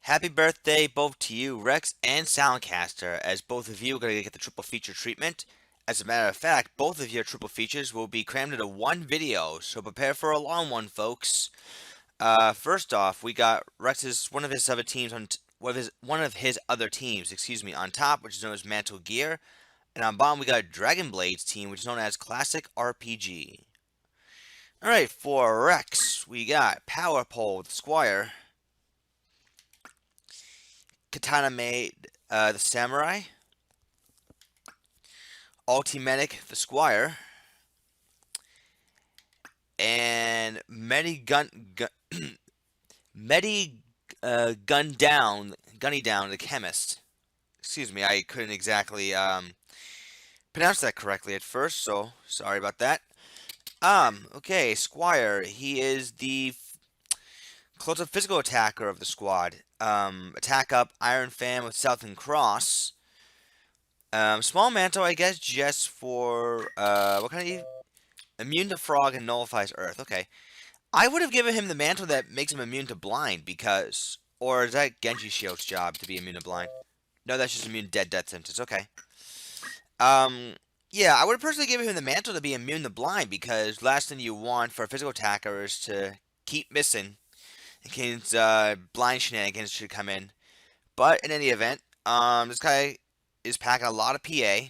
Happy birthday both to you, Rex and Silentkaster, as both of you are going to get the triple feature treatment. As a matter of fact, both of your triple features will be crammed into one video, so prepare for a long one, folks. First off, we got Rex's one of his other teams on one of his other teams, excuse me, on top, which is known as Mantle Gear, and on bottom we got Dragonblade's team, which is known as Classic RPG. All right, for Rex, we got Power Pole, the Squire. Katana made the Samurai, Ultimenic the Squire, and Gunny Down the Chemist. Excuse me, I couldn't exactly pronounce that correctly at first, so sorry about that. Okay, Squire. He is the close-up physical attacker of the squad. Attack up, Iron Fan with Southern Cross. Small Mantle, I guess, just for, what kind of... Immune to Frog and nullifies Earth. Okay. I would have given him the Mantle that makes him immune to Blind, because... Or is that Genji Shield's job to be immune to Blind? No, that's just immune to death sentence. Okay. Yeah, I would have personally given him the Mantle to be immune to Blind, because last thing you want for a physical attacker is to keep missing in case blind shenanigans should come in. But in any event, this guy is packing a lot of PA.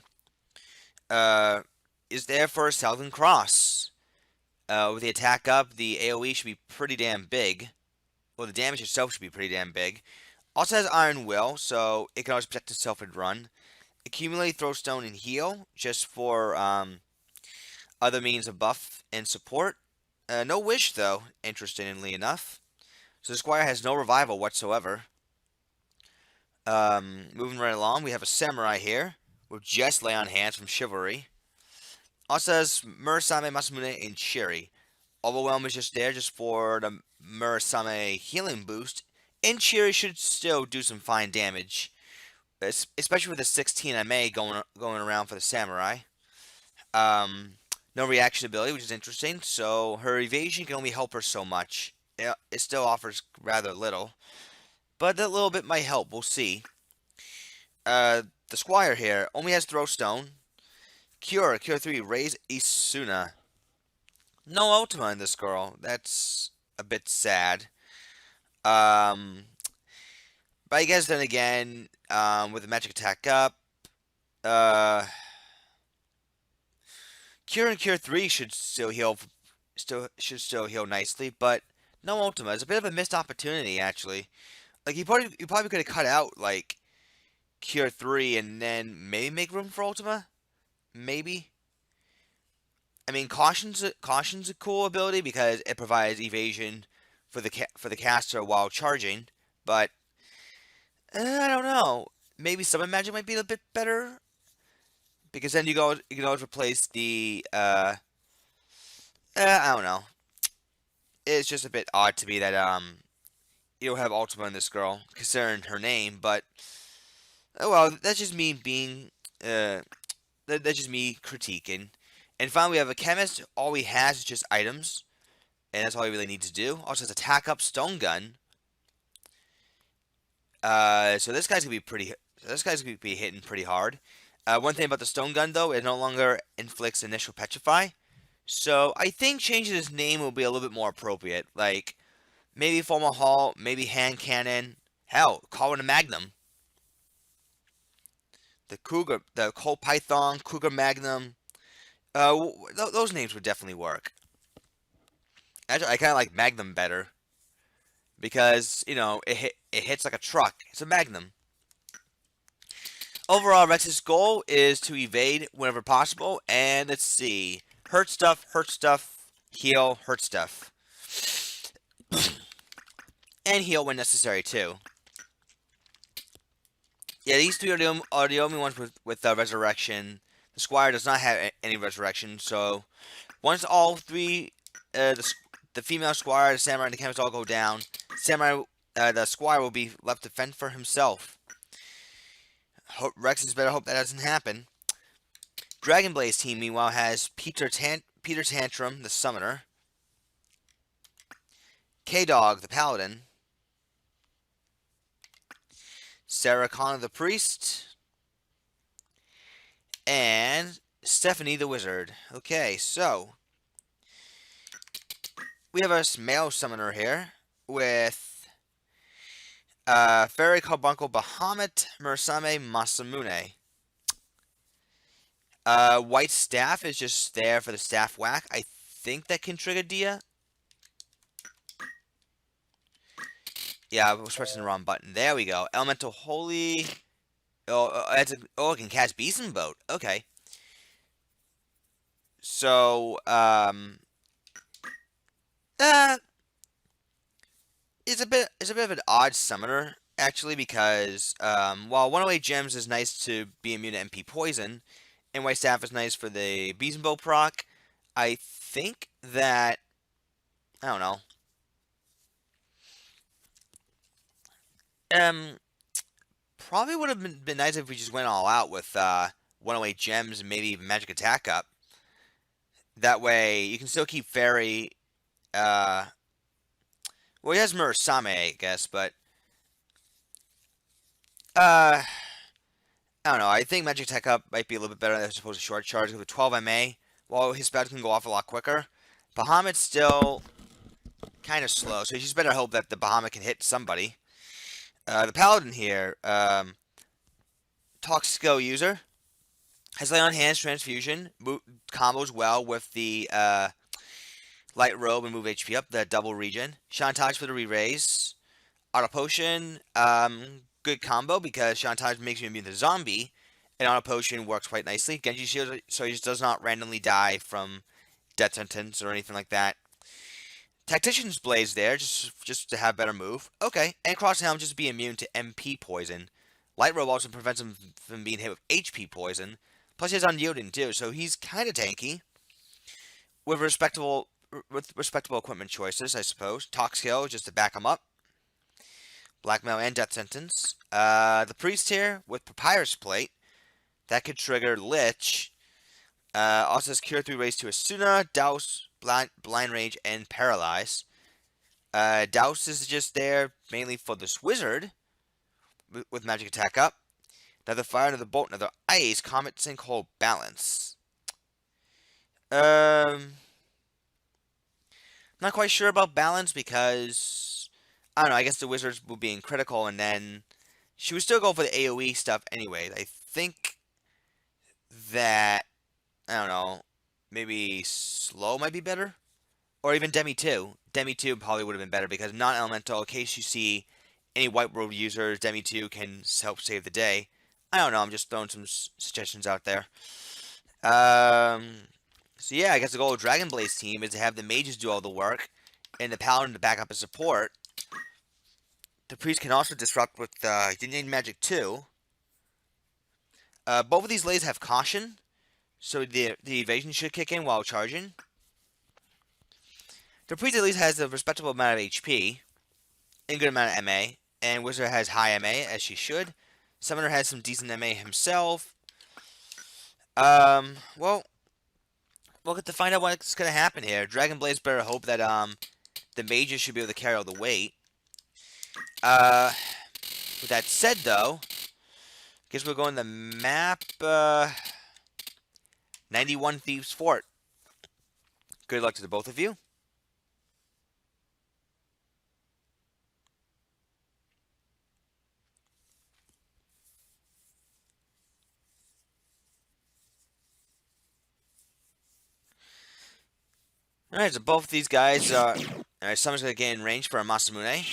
Is there for a Southern Cross. With the attack up, the AoE should be pretty damn big. Well, the damage itself should be pretty damn big. Also has Iron Will, so it can always protect itself and run. Accumulate, Throw Stone, and Heal, just for other means of buff and support. No Wish, though, interestingly enough. So the Squire has no revival whatsoever. Moving right along, we have a Samurai here with just Lay on Hands from Chivalry. Also has Murasame, Masamune, and Shiri. Overwhelm is just there just for the Murasame healing boost. And Shiri should still do some fine damage, especially with the 16 MA going around for the Samurai. No reaction ability, which is interesting. So her evasion can only help her so much. It still offers rather little, but that little bit might help. We'll see. The Squire here only has Throw Stone. Cure 3, Raise Isuna. No Ultima in this girl. That's a bit sad. But I guess then again, with the magic attack up, Cure and Cure 3 should still heal nicely, but no Ultima. It's a bit of a missed opportunity, actually. Like, you probably could have cut out, like, Cure 3 and then maybe make room for Ultima? Maybe? I mean, Caution's a cool ability because it provides evasion for the caster while charging, but I don't know. Maybe Summon Magic might be a bit better, because then you can always replace the I don't know. it's just a bit odd to me that you don't have Ultima in this girl, considering her name. But oh well, that's just me being that's just me critiquing. And finally, we have a chemist. All he has is just items, and that's all he really needs to do. Also, has attack up stone gun. So this guy's gonna be pretty. This guy's gonna be hitting pretty hard. One thing about the stone gun though, it no longer inflicts initial petrify. So I think changing his name will be a little bit more appropriate. Like maybe Formal Hall, maybe hand cannon. Hell, call it a magnum. The Cougar, the Cold Python, Cougar Magnum. Those names would definitely work. Actually, I kind of like Magnum better because it hits like a truck. It's a Magnum. Overall, Rex's goal is to evade whenever possible, and let's see, hurt stuff, heal, hurt stuff, and heal when necessary too. Yeah, these three are the only ones with resurrection. The Squire does not have any resurrection, so once all three, the female Squire, the Samurai, and the Chemist all go down, the Squire will be left to fend for himself. Rex better hope that doesn't happen. Dragonblade's team, meanwhile, has Peter Tantrum, the Summoner, K-Dog, the Paladin, Sarah Connor, the Priest, and Stephanie, the Wizard. Okay, so we have a male Summoner here with Fairy Carbuncle, Bahamut, Murasame, Masamune. White Staff is just there for the staff whack. I think that can trigger Dia. Yeah, I was pressing the wrong button. There we go. Elemental Holy. Oh, it can cast Beast and Boat. Okay. So, it's a bit of an odd summoner actually because while 108 gems is nice to be immune to MP poison, and White Staff is nice for the Beast and Bow proc, I think that I don't know. Probably would have been nice if we just went all out with 108 gems and maybe even magic attack up. That way you can still keep Fairy. Well, he has Murasame, I guess, but I don't know. I think magic attack up might be a little bit better as opposed to short charge with 12 MA. While his spells can go off a lot quicker, Bahamut's still kind of slow, so you just better hope that the Bahamut can hit somebody. The Paladin here, talk skill user, has Lay on Hands, Transfusion, combos well with the Light Robe and move HP up, the double regen. Chantage for the re-raise. Auto Potion, good combo because Chantage makes you immune to zombie, and Auto Potion works quite nicely. Genji Shield, so he just does not randomly die from death sentence or anything like that. Tactician's Blaze there, just to have better move. Okay, and Cross Helm just to be immune to MP poison. Light Robe also prevents him from being hit with HP poison. Plus he has Unyielding too, so he's kind of tanky. With respectable equipment choices, I suppose. Talk skill just to back him up. Blackmail and Death Sentence. The Priest here with Papyrus Plate. That could trigger Lich. Also has Cure 3 raised to Asuna, Douse, Blind Rage, and Paralyze. Douse is just there mainly for this Wizard with Magic Attack up. Another Fire, another Bolt, another Ice, Comet, Sinkhole, Balance. Not quite sure about Balance because, I don't know, I guess the Wizards will be in critical and then she would still go for the AoE stuff anyway. I think that, I don't know, maybe Slow might be better? Or even Demi 2. Demi 2 probably would have been better because non-elemental, in case you see any White Robe users, Demi 2 can help save the day. I don't know, I'm just throwing some suggestions out there. So yeah, I guess the goal of Dragonblade's team is to have the mages do all the work and the paladin to back up as support. The priest can also disrupt with Union Magic too. Both of these lays have caution, so the evasion should kick in while charging. The Priest at least has a respectable amount of HP and a good amount of MA, and Wizard has high MA, as she should. Summoner has some decent MA himself. Well, we'll get to find out what's going to happen here. Dragonblade's better hope that, the mages should be able to carry all the weight. With that said, though, guess we're going to map, 91 Thieves Fort. Good luck to the both of you. Alright, so both of these guys are... Alright, someone's going to gain range for a Masamune.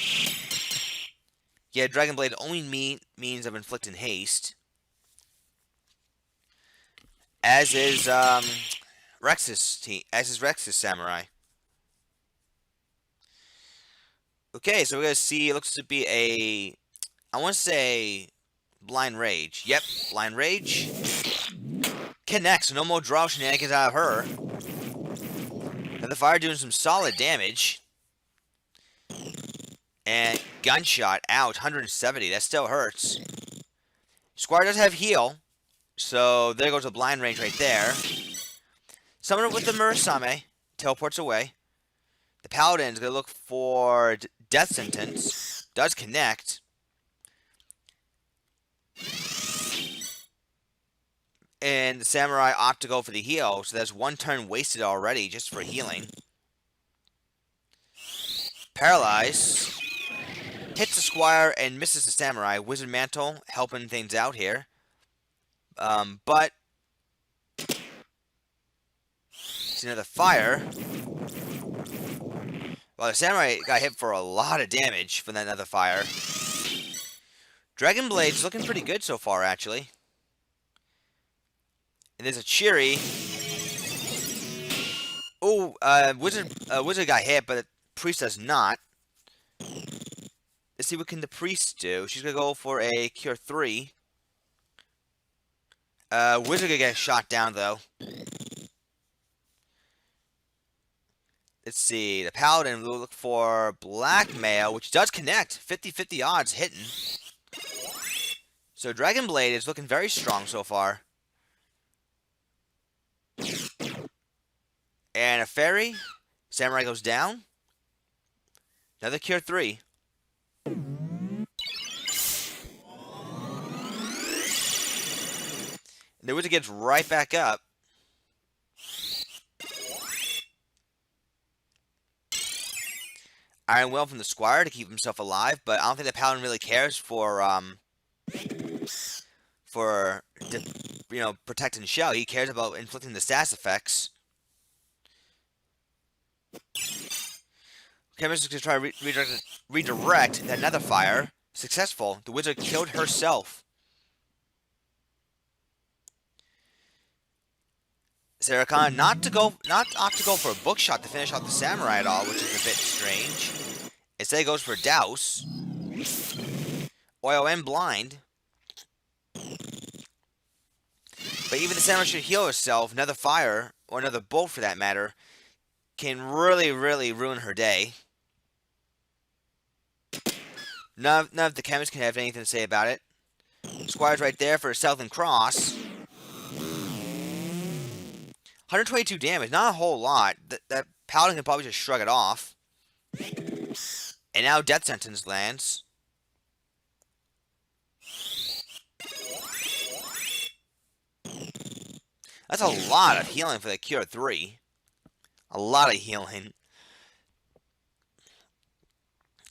Yeah, Dragonblade only means of inflicting haste. As is, Rex's team, as is Rex's samurai. Okay, so we're going to see, it looks to be a... I want to say... Blind Rage. Yep, Blind Rage. Connects, no more draw shenanigans out of her. Another fire doing some solid damage. And gunshot, ouch, 170. That still hurts. Squire does have heal. So there goes a blind range right there. Summoner with the Murasame. Teleports away. The Paladin's going to look for Death Sentence. Does connect. And the Samurai opt to go for the heal. So that's one turn wasted already just for healing. Paralyze. Hits the Squire and misses the Samurai. Wizard Mantle helping things out here. But... see another fire. Well, the Samurai got hit for a lot of damage from that other fire. Dragonblade's looking pretty good so far, actually. And there's a Cheery. Oh, Wizard got hit, but the Priest does not. Let's see what can the Priest do. She's going to go for a Cure 3. Wizard going to get shot down, though. Let's see. The Paladin will look for Blackmail, which does connect. 50-50 odds hitting. So Dragonblade is looking very strong so far. And a Fairy. Samurai goes down. Another Cure 3. And the Wizard gets right back up. Iron Will from the Squire to keep himself alive, but I don't think the Paladin really cares for protecting Shell. He cares about inflicting the status effects. Chemist is going to try to redirect another fire. Successful. The Wizard killed herself. Sarah Khan not opt to go for a bookshot to finish off the Samurai at all, which is a bit strange. Instead, he goes for Douse. Oil and Blind. But even the Samurai should heal herself. Another fire, or another bolt for that matter, can really, really ruin her day. None of the chemists can have anything to say about it. Squire's right there for a Southern Cross. 122 damage, not a whole lot. That Paladin can probably just shrug it off. And now Death Sentence lands. That's a lot of healing for the Cure 3. A lot of healing.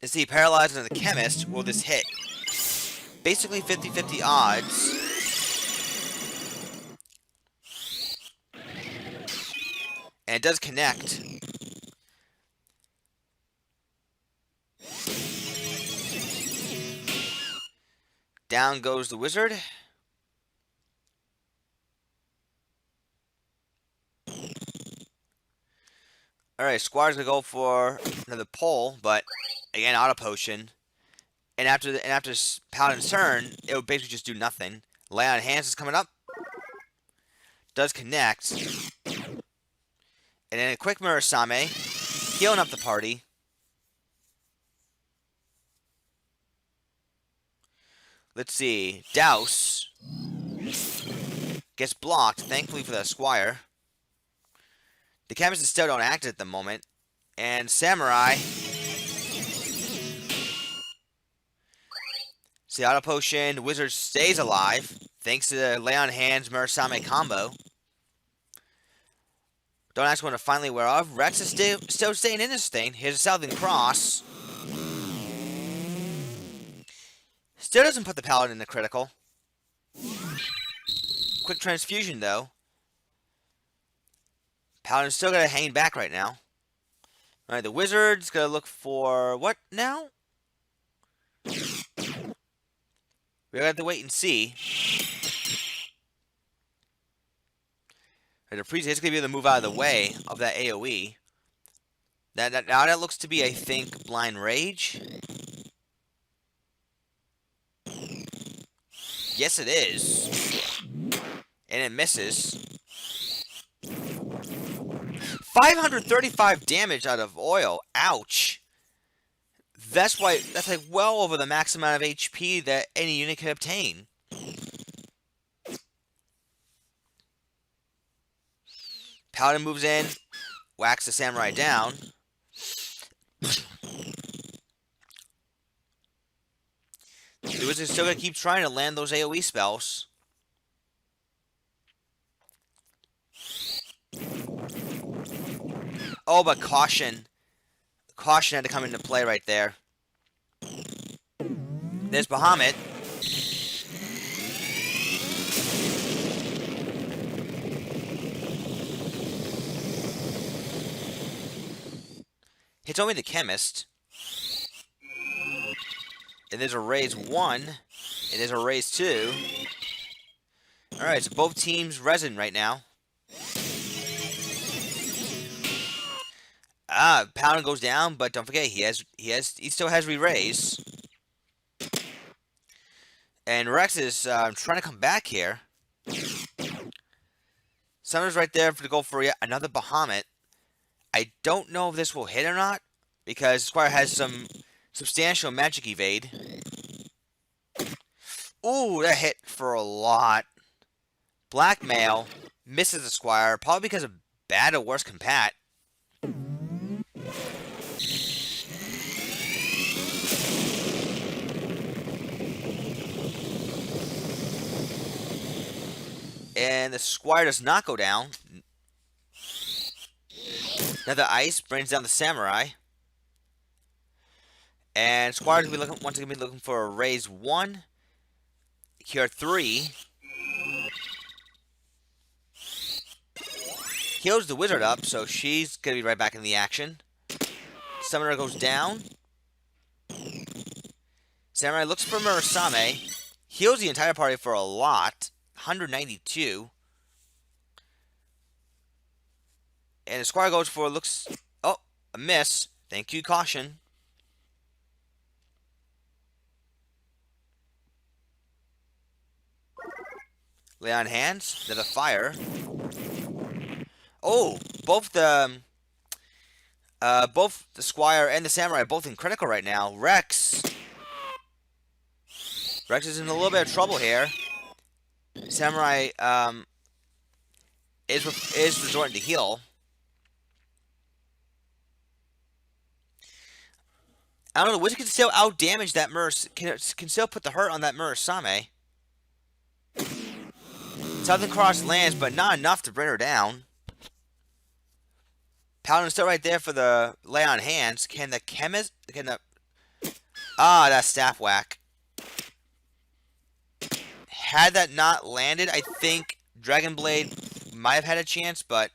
Let's see, Paralyzed and the Chemist will this hit. Basically 50-50 odds. And it does connect. Down goes the Wizard. Alright, Squire's gonna go for another pull, but again, auto potion. And after Paladin's turn, it would basically just do nothing. Lay on Hands is coming up. Does connect. And then a quick Murasame. healing up the party. Let's see. Douse gets blocked, thankfully for the Squire. The chemists still don't act at the moment. And Samurai. See, auto potion. Wizard stays alive thanks to the Lay on Hands Murasame combo. Don't ask when to finally wear off. Reks is still staying in this thing. Here's a Southern Cross. Still doesn't put the Paladin in the critical. Quick transfusion, though. Paladin's still got to hang back right now. Alright, the Wizard's going to look for... what now? We're going to have to wait and see. The priest is going to be able to move out of the way of that AoE. Now that looks to be, I think, Blind Rage. Yes, it is. And it misses. 535 damage out of oil. Ouch. That's like well over the max amount of HP that any unit can obtain. Paladin moves in, whacks the Samurai down. The Wizard's still going to keep trying to land those AoE spells. Oh, but caution. Caution had to come into play right there. There's Bahamut. Hits only the Chemist. And there's a raise 1. And there's a raise 2. Alright, so both teams resin right now. Paladin goes down, but don't forget he still has re-raise. And Reks is trying to come back here. Summoner's right there to go for yet another Bahamut. I don't know if this will hit or not, because Squire has some substantial magic evade. Ooh, that hit for a lot. Blackmail misses the Squire, probably because of bad or worse compat. And the Squire does not go down. Another ice brings down the Samurai. And Squire's going to be once again looking for a raise 1. Cure 3. Heals the Wizard up, so she's going to be right back in the action. Summoner goes down. Samurai looks for Murasame. Heals the entire party for a lot. 192. And the Squire goes for oh, a miss. Thank you, caution. Lay on hands. There's a fire. Oh, both the Squire and the Samurai are both in critical right now. Reks is in a little bit of trouble here. Samurai is resorting to heal. I don't know. Wizard can still out-damage that can still put the hurt on that Murasame. Southern Cross lands, but not enough to bring her down. Paladin's still right there for the lay on hands. Can the Chemist... that staff whack. Had that not landed, I think Dragonblade might have had a chance, but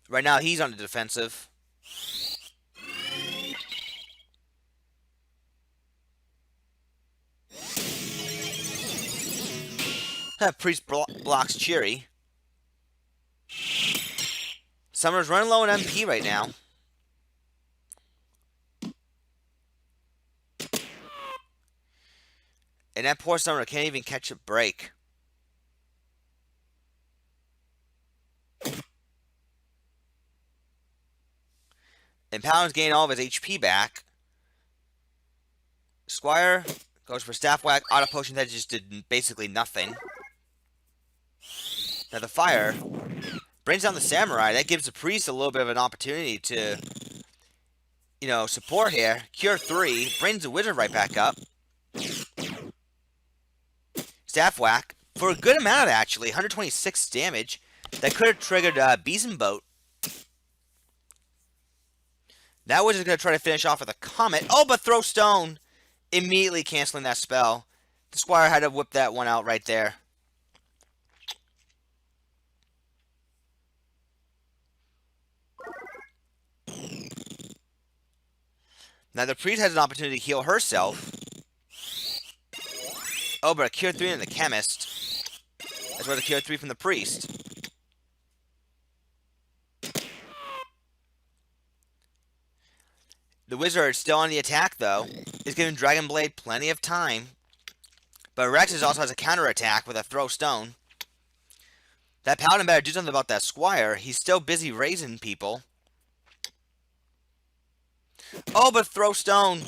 right now he's on the defensive. Priest blocks Cheery. Summer's running low on MP right now. And that poor Summer can't even catch a break. And Paladin's gained all of his HP back. Squire goes for Staff Whack. Auto Potion that just did basically nothing. Now the fire brings down the Samurai. That gives the Priest a little bit of an opportunity to, you know, support here. Cure 3 brings the Wizard right back up. Staff Whack for a good amount, actually. 126 damage. That could have triggered Beeson Boat. Now Wizard's going to try to finish off with a Comet. Oh, but Throw Stone! Immediately canceling that spell. The Squire had to whip that one out right there. Now the Priest has an opportunity to heal herself. Oh, but a Cure 3 in the Chemist. That's where the Cure 3 from the Priest. The Wizard, still on the attack, though, is giving Dragonblade plenty of time. But Reks also has a counterattack with a Throw Stone. That Paladin better do something about that Squire. He's still busy raising people. Oh, but Throw Stone.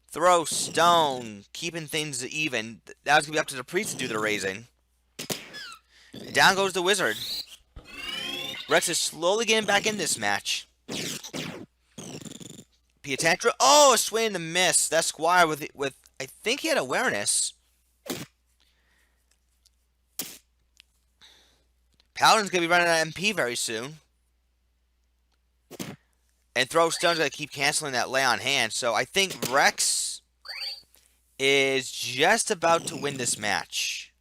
Throw Stone. Keeping things even. That was going to be up to the Priest to do the raising. Down goes the Wizard. Reks is slowly getting back in this match. Pietantra. Oh, a swing and a miss. That Squire with I think he had awareness. Paladin's going to be running out of MP very soon. And Throw Stone's going to keep canceling that lay on hand. So I think Reks is just about to win this match.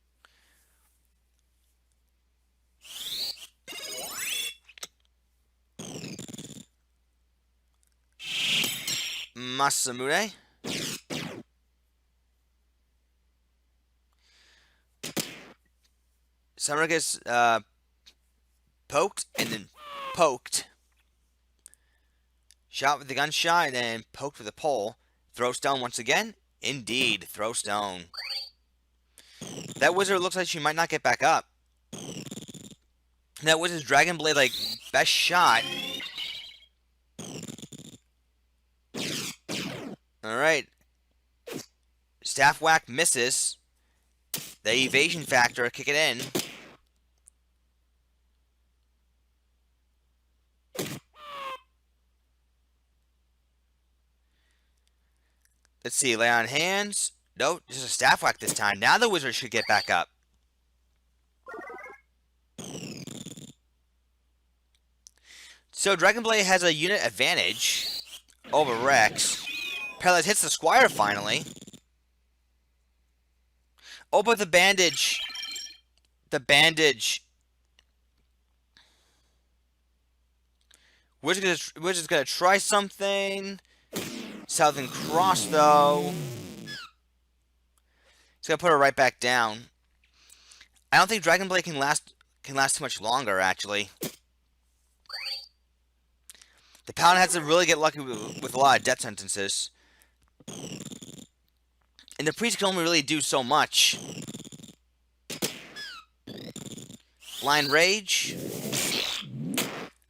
Masamune. Summoner gets poked and then poked. Shot with the gunshot and then poked with a pole. Throw Stone once again. Indeed, Throw Stone. That Wizard looks like she might not get back up. That Wizard's Dragonblade, like, best shot. Alright. Staff Whack misses. The evasion factor, kick it in. Let's see, lay on hands. Nope, just a Staff Whack this time. Now the Wizard should get back up. So Dragonblade has a unit advantage over Reks. Paralyze hits the Squire finally. Oh, but the bandage. The bandage. Wizard's gonna try something. Southern Cross, though. He's gonna put her right back down. I don't think Dragonblade can last too much longer, actually. The Paladin has to really get lucky with a lot of death sentences. And the Priest can only really do so much. Blind Rage.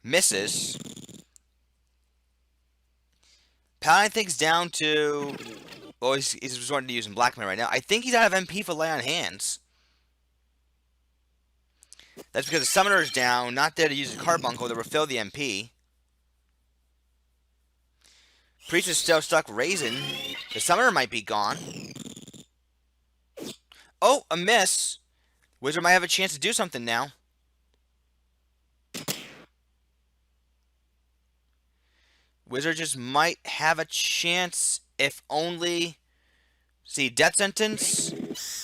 Misses. Paladin thinks down to... Well, he's resorting to using Blackmail right now. I think he's out of MP for lay on hands. That's because the Summoner is down, not there to use a Carbuncle to refill the MP. Priest is still stuck raising. The Summoner might be gone. Oh, a miss. Wizard might have a chance to do something now. Wizard just might have a chance, if only... See, Death Sentence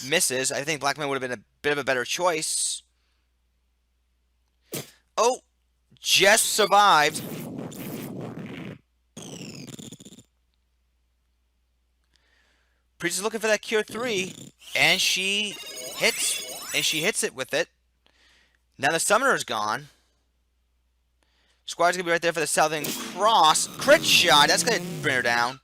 misses. I think Blackman would have been a bit of a better choice. Oh, just survived. Priest is looking for that Cure 3, and she hits it with it. Now the Summoner's gone. Squire's gonna be right there for the Southern Cross. Crit shot, that's gonna bring her down.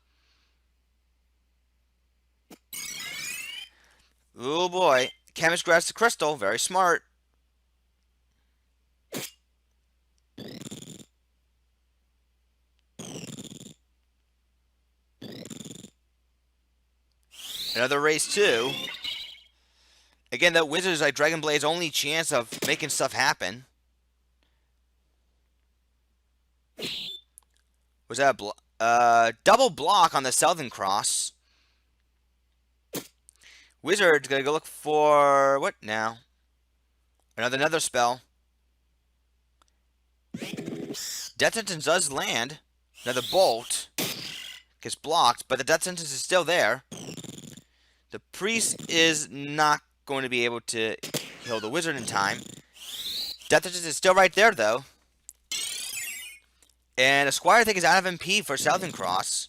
Oh boy. Chemist grabs the crystal, very smart. Another raise 2. Again, that Wizard is like Dragonblade's only chance of making stuff happen. Was that a double block on the Southern Cross? Wizard's gonna go look for what now? Another spell. Death Sentence does land. Another bolt gets blocked, but the Death Sentence is still there. The priest is not going to be able to kill the wizard in time. Death Sentence is still right there, though. And the Squire, I think, is out of MP for Southern Cross.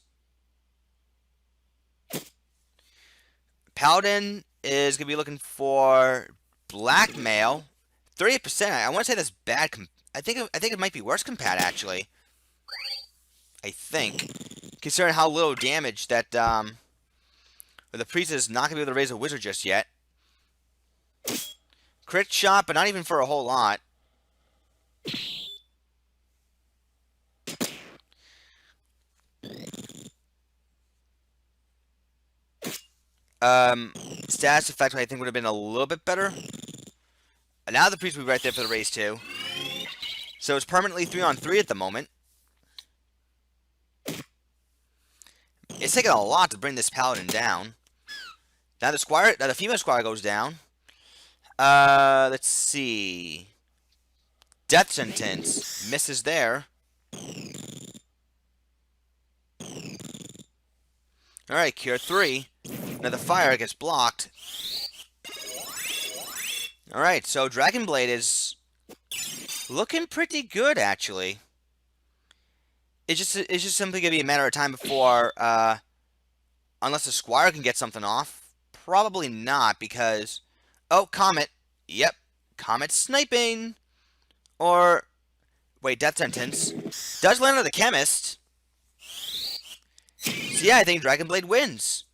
Paladin is going to be looking for blackmail. 38%. I want to say that's bad. I think it might be worse compat, actually. I think. Considering how little damage that the priest is not going to be able to raise a wizard just yet. Crit shot, but not even for a whole lot. Status effect, I think, would have been a little bit better. And now the priest will be right there for the raise 2. So it's permanently 3-on-3 at the moment. It's taking a lot to bring this paladin down. Now the female squire goes down. Let's see. Death Sentence misses there. Alright, Cure 3. Now the fire gets blocked. Alright, so Dragonblade is looking pretty good, actually. It's just simply going to be a matter of time before, unless the Squire can get something off. Probably not, because... Oh, Comet. Yep. Comet sniping. Or... Wait, Death Sentence. Does land on the Chemist. So yeah, I think Dragonblade wins.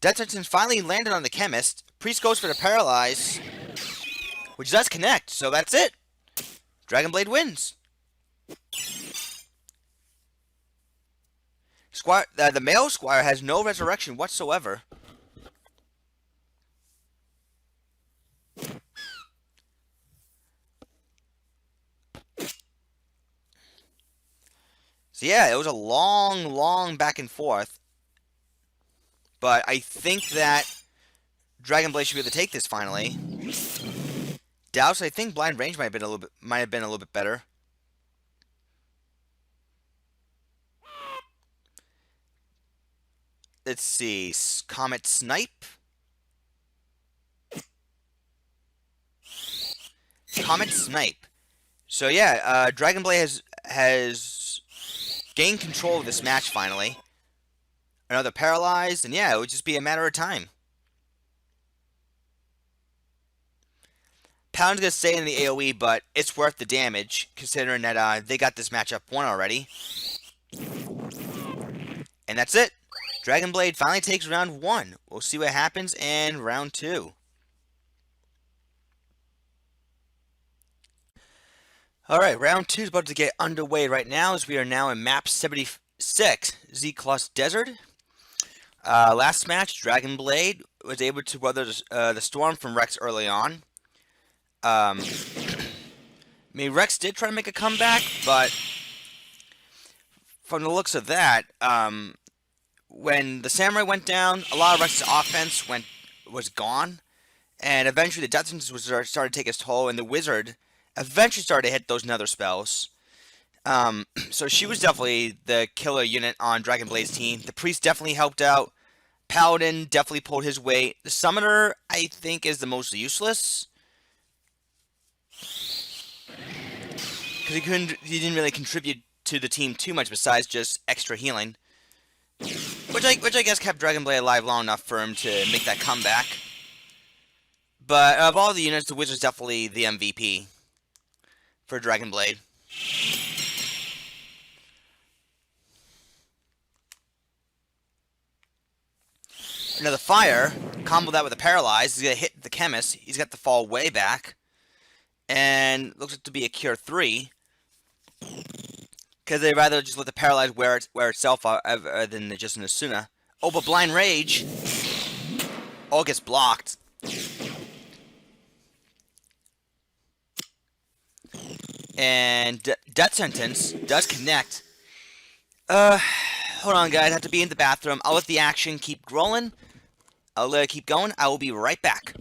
Death Sentence finally landed on the Chemist. Priest goes for the Paralyze. Which does connect, so that's it. Dragonblade wins. Squire, the male Squire has no resurrection whatsoever. So yeah, it was a long back and forth. But I think that Dragonblade should be able to take this finally. Douse, I think blind range might have been a little bit better. Let's see, Comet Snipe. Comet Snipe. So yeah, Dragonblade has gained control of this match finally. Another paralyzed, and yeah, it would just be a matter of time. Paladin's gonna stay in the AoE, but it's worth the damage, considering that they got this matchup won already. And that's it. Dragonblade finally takes round 1. We'll see what happens in round 2. Alright, round 2 is about to get underway right now, as we are now in map 76, Z-Clus Desert. Last match, Dragonblade was able to weather the storm from Reks early on. I mean, Reks did try to make a comeback, but from the looks of that, when the Samurai went down, a lot of Reks' offense was gone, and eventually the Death Sentence started to take its toll, and the Wizard eventually started to hit those nether spells. So she was definitely the killer unit on Dragonblade's team. The Priest definitely helped out. Paladin definitely pulled his weight. The Summoner, I think, is the most useless. Because he didn't really contribute to the team too much besides just extra healing. Which I guess kept Dragonblade alive long enough for him to make that comeback. But of all the units, the Wizard's definitely the MVP for Dragonblade. Another fire, combo that with a paralyze. He's going to hit the Chemist. He's got to fall way back. And looks like to be a Cure 3. Because they'd rather just let the paralyze wear itself out than just an Asuna. Oh, but Blind Rage. Oh, it gets blocked. And Death Sentence does connect. Hold on, guys. I have to be in the bathroom. I'll let the action keep rolling. I'll let it keep going. I will be right back.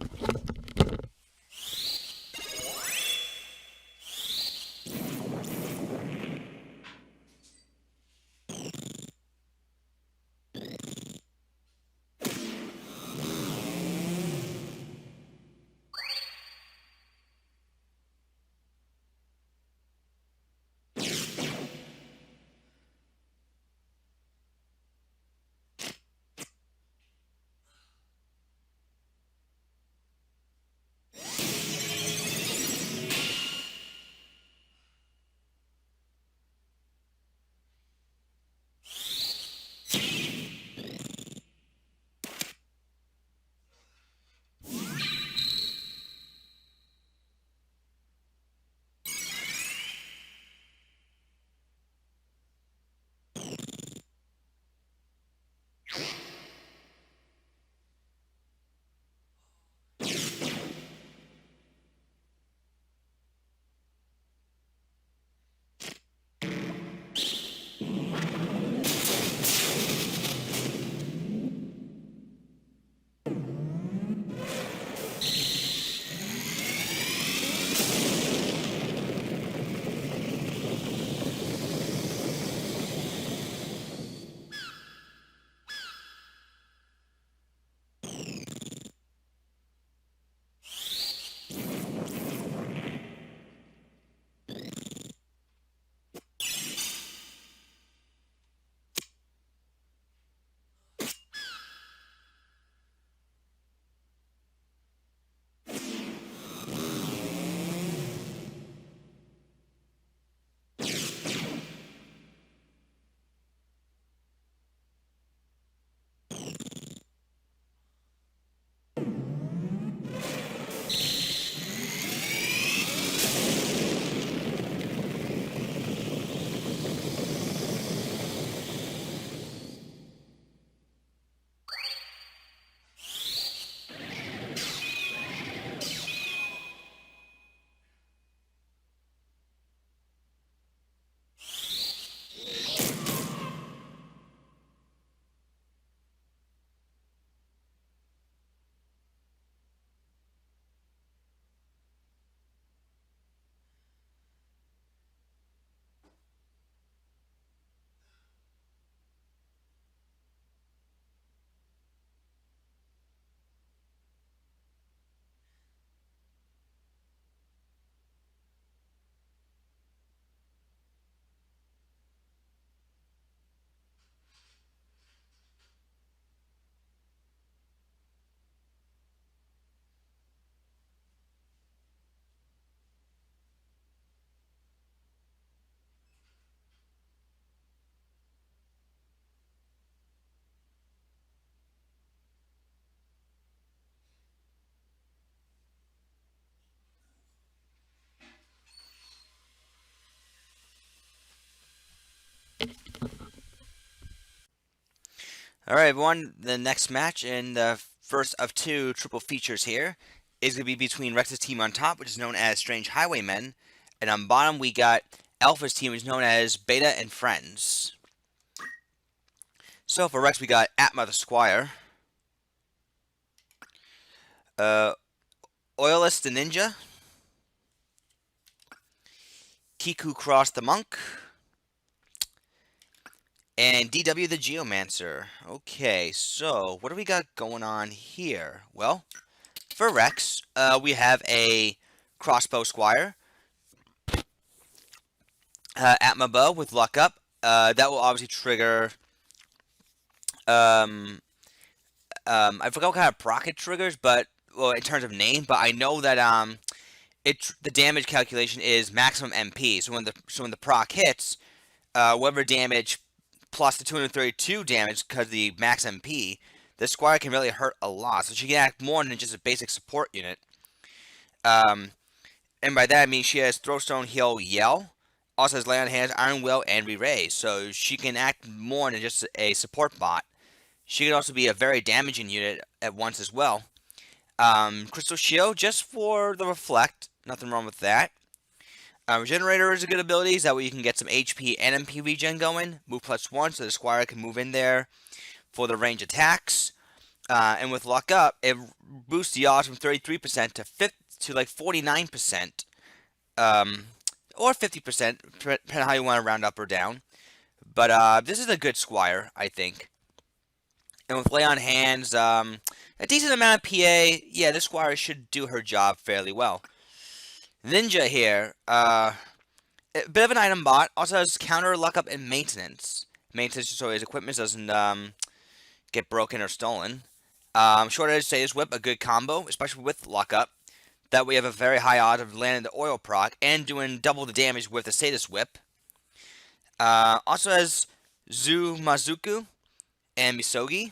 All right, everyone. The next match and the first of two triple features here is going to be between Rex's team on top, which is known as Strange Highwaymen, and on bottom we got Alpha's team, which is known as Beta and Friends. So for Rex, we got Atma the Squire, uh, Oilus the Ninja, Kiku Cross the Monk, and DW the Geomancer. Okay, so what do we got going on here? Well, for Rex, we have a Crossbow Squire, Atma Bow with Luck Up. That will obviously trigger. I forgot what kind of proc it triggers, but well, in terms of name, but I know that the damage calculation is maximum MP. So when the proc hits, whatever damage plus the 232 damage because of the max MP, this squire can really hurt a lot. So she can act more than just a basic support unit. And by that I mean she has Throwstone, Heal, Yell. Also has Lay on Hands, Iron Will, and Re-Raise. So she can act more than just a support bot. She can also be a very damaging unit at once as well. Crystal Shield, just for the reflect. Nothing wrong with that. Regenerator is a good ability. That way you can get some HP and MP regen going. Move +1, so the Squire can move in there for the range attacks. And with Lock Up, it boosts the odds from 33% to like 49%. Or 50%, depending on how you want to round up or down. But this is a good Squire, I think. And with Lay on Hands, a decent amount of PA, yeah, this Squire should do her job fairly well. Ninja here, a bit of an item bot, also has counter, luck up, and maintenance. Maintenance so his equipment doesn't get broken or stolen. Short Edge Status Whip, a good combo, especially with luck up. That way you have a very high odds of landing the oil proc and doing double the damage with the status whip. Also has Mazuku and Misogi.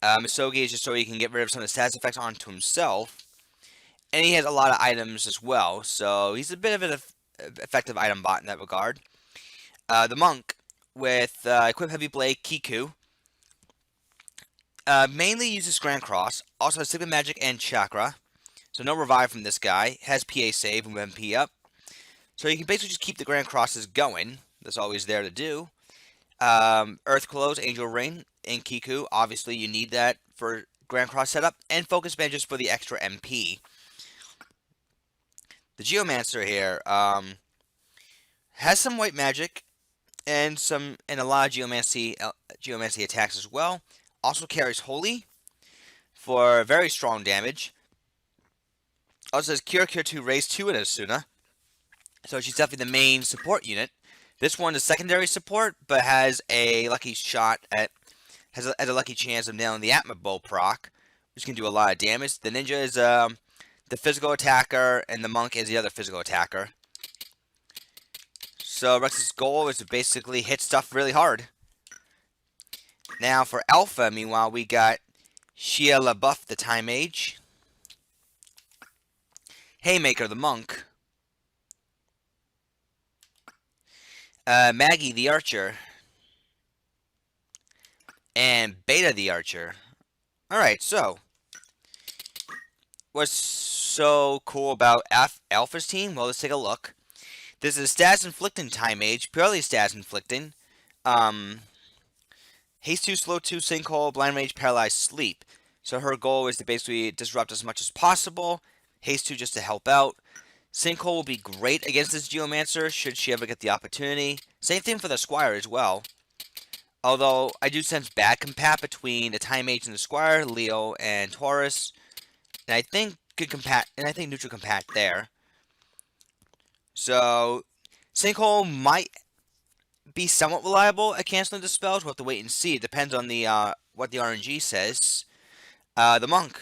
Misogi is just so he can get rid of some of the status effects onto himself. And he has a lot of items as well, so he's a bit of an effective item bot in that regard. The Monk with Equip Heavy Blade, Kiku. Mainly uses Grand Cross. Also has Sigma Magic and Chakra. So no revive from this guy. Has PA save and MP up. So you can basically just keep the Grand Crosses going. That's all he's there to do. Earth Close, Angel Ring, and Kiku. Obviously you need that for Grand Cross setup. And Focus Band just for the extra MP. The Geomancer here has some white magic and a lot of geomancy attacks as well. Also carries Holy for very strong damage. Also has Cure 2, Raise 2 in Asuna. So she's definitely the main support unit. This one is secondary support, but has a lucky shot has a lucky chance of nailing the Atma Bow proc, which can do a lot of damage. The Ninja is the physical attacker, and the Monk is the other physical attacker. So Rex's goal is to basically hit stuff really hard. Now for Alpha, meanwhile, we got Shia LaBeouf, the Time Mage. Haymaker, the Monk. Maggie, the Archer. And Beta, the Archer. Alright, so what's so cool about Alpha's team? Well, let's take a look. This is a Status Inflicting Time Mage, purely Status Inflicting. Haste 2, Slow 2, Sinkhole, Blind Rage, Paralyzed, Sleep. So her goal is to basically disrupt as much as possible. Haste 2 just to help out. Sinkhole will be great against this Geomancer, should she ever get the opportunity. Same thing for the Squire as well. Although, I do sense bad compat between the Time Mage and the Squire, Leo and Taurus. And I think neutral compat there. So, Sinkhole might be somewhat reliable at canceling the spells. We'll have to wait and see. It depends on the what the RNG says. The Monk.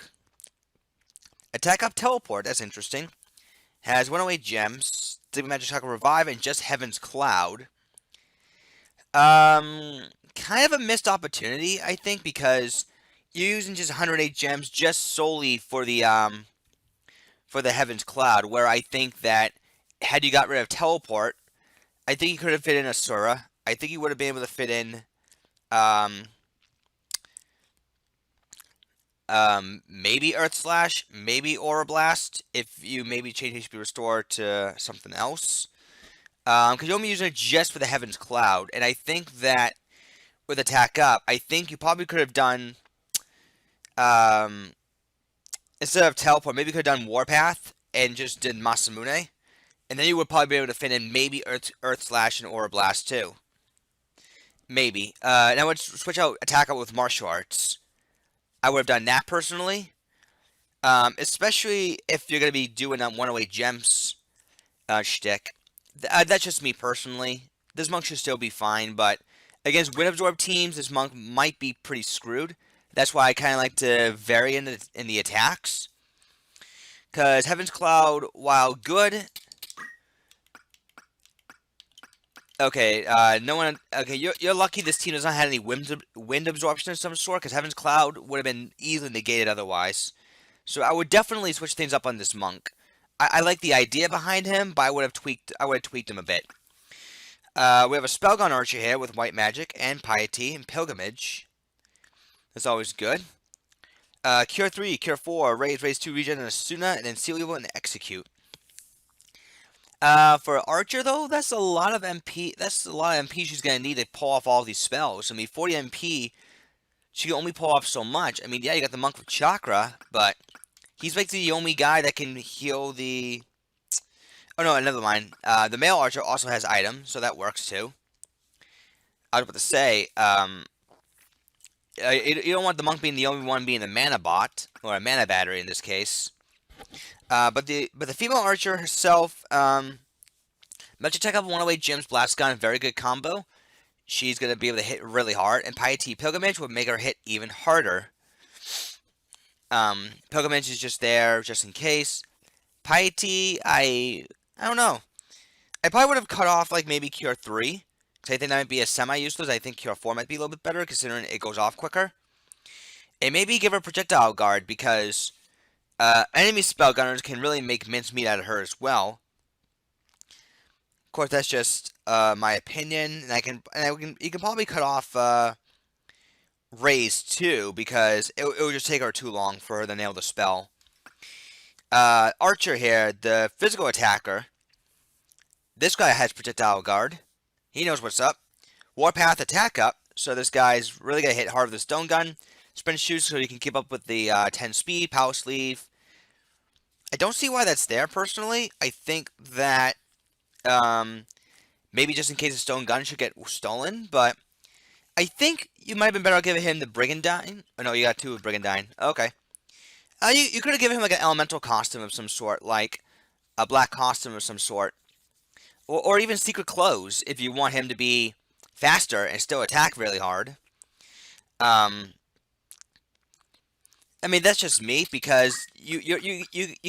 Attack Up Teleport, that's interesting. Has 108 gems, Sigma Magic Chakra Revive, and just Heaven's Cloud. Kind of a missed opportunity, I think, because you're using just 108 gems just solely for the Heaven's Cloud, where I think that had you got rid of Teleport, I think you could have fit in Asura. I think you would have been able to fit in maybe Earth Slash, maybe Aura Blast, if you maybe change HP Restore to something else. Because you're only using it just for the Heaven's Cloud. And I think that with Attack Up, I think you probably could have done, instead of Teleport, maybe you could have done Warpath and just did Masamune. And then you would probably be able to fit in maybe Earth Slash and Aura Blast too. Maybe. And I would switch out Attack Up with Martial Arts. I would have done that personally. Especially if you're going to be doing a 108 gems shtick. That's just me personally. This Monk should still be fine, but against Wind Absorb teams, this Monk might be pretty screwed. That's why I kind of like to vary in the attacks. Because Heaven's Cloud, while good... Okay, you're lucky this team does not have any wind absorption of some sort, because Heaven's Cloud would have been easily negated otherwise. So I would definitely switch things up on this Monk. I like the idea behind him, but I would have tweaked him a bit. We have a Spellgun Archer here with White Magic and Piety and Pilgrimage. That's always good. Cure 3, Cure 4, raise 2 regen and Asuna, and then seal evil and execute. For Archer though, that's a lot of MP. That's a lot of MP she's gonna need to pull off all these spells. I mean, 40 MP, she can only pull off so much. I mean, yeah, you got the Monk with Chakra, but he's like the only guy that can heal the. Oh no, never mind. The male Archer also has item, so that works too. I was about to say, you don't want the Monk being the only one being the mana bot or a mana battery in this case. But the female Archer herself, Magic Tech up 108 Gems Blast Gun, very good combo. She's going to be able to hit really hard, and Piety Pilgrimage would make her hit even harder. Pilgrimage is just there, just in case. Piety, I don't know. I probably would have cut off, like, maybe Cure 3, because I think that might be a semi-useless. I think Cure 4 might be a little bit better, considering it goes off quicker. And maybe give her Projectile Guard, because enemy spell gunners can really make mincemeat out of her as well. Of course, that's just my opinion, and you can probably cut off Raise too, because it would just take her too long for her to nail the spell. Archer here, the physical attacker. This guy has Projectile Guard. He knows what's up. Warpath attack up, so this guy's really gonna hit hard with the stone gun. Sprint shoes, so he can keep up with the 10 speed. Power sleeve. I don't see why that's there personally. I think that maybe just in case the stone gun should get stolen, but I think you might have been better off giving him the Brigandine. Oh no, you got 2 with Brigandine. Okay. You could have given him like an elemental costume of some sort, like a black costume of some sort. Or even secret clothes if you want him to be faster and still attack really hard. I mean, that's just me, because you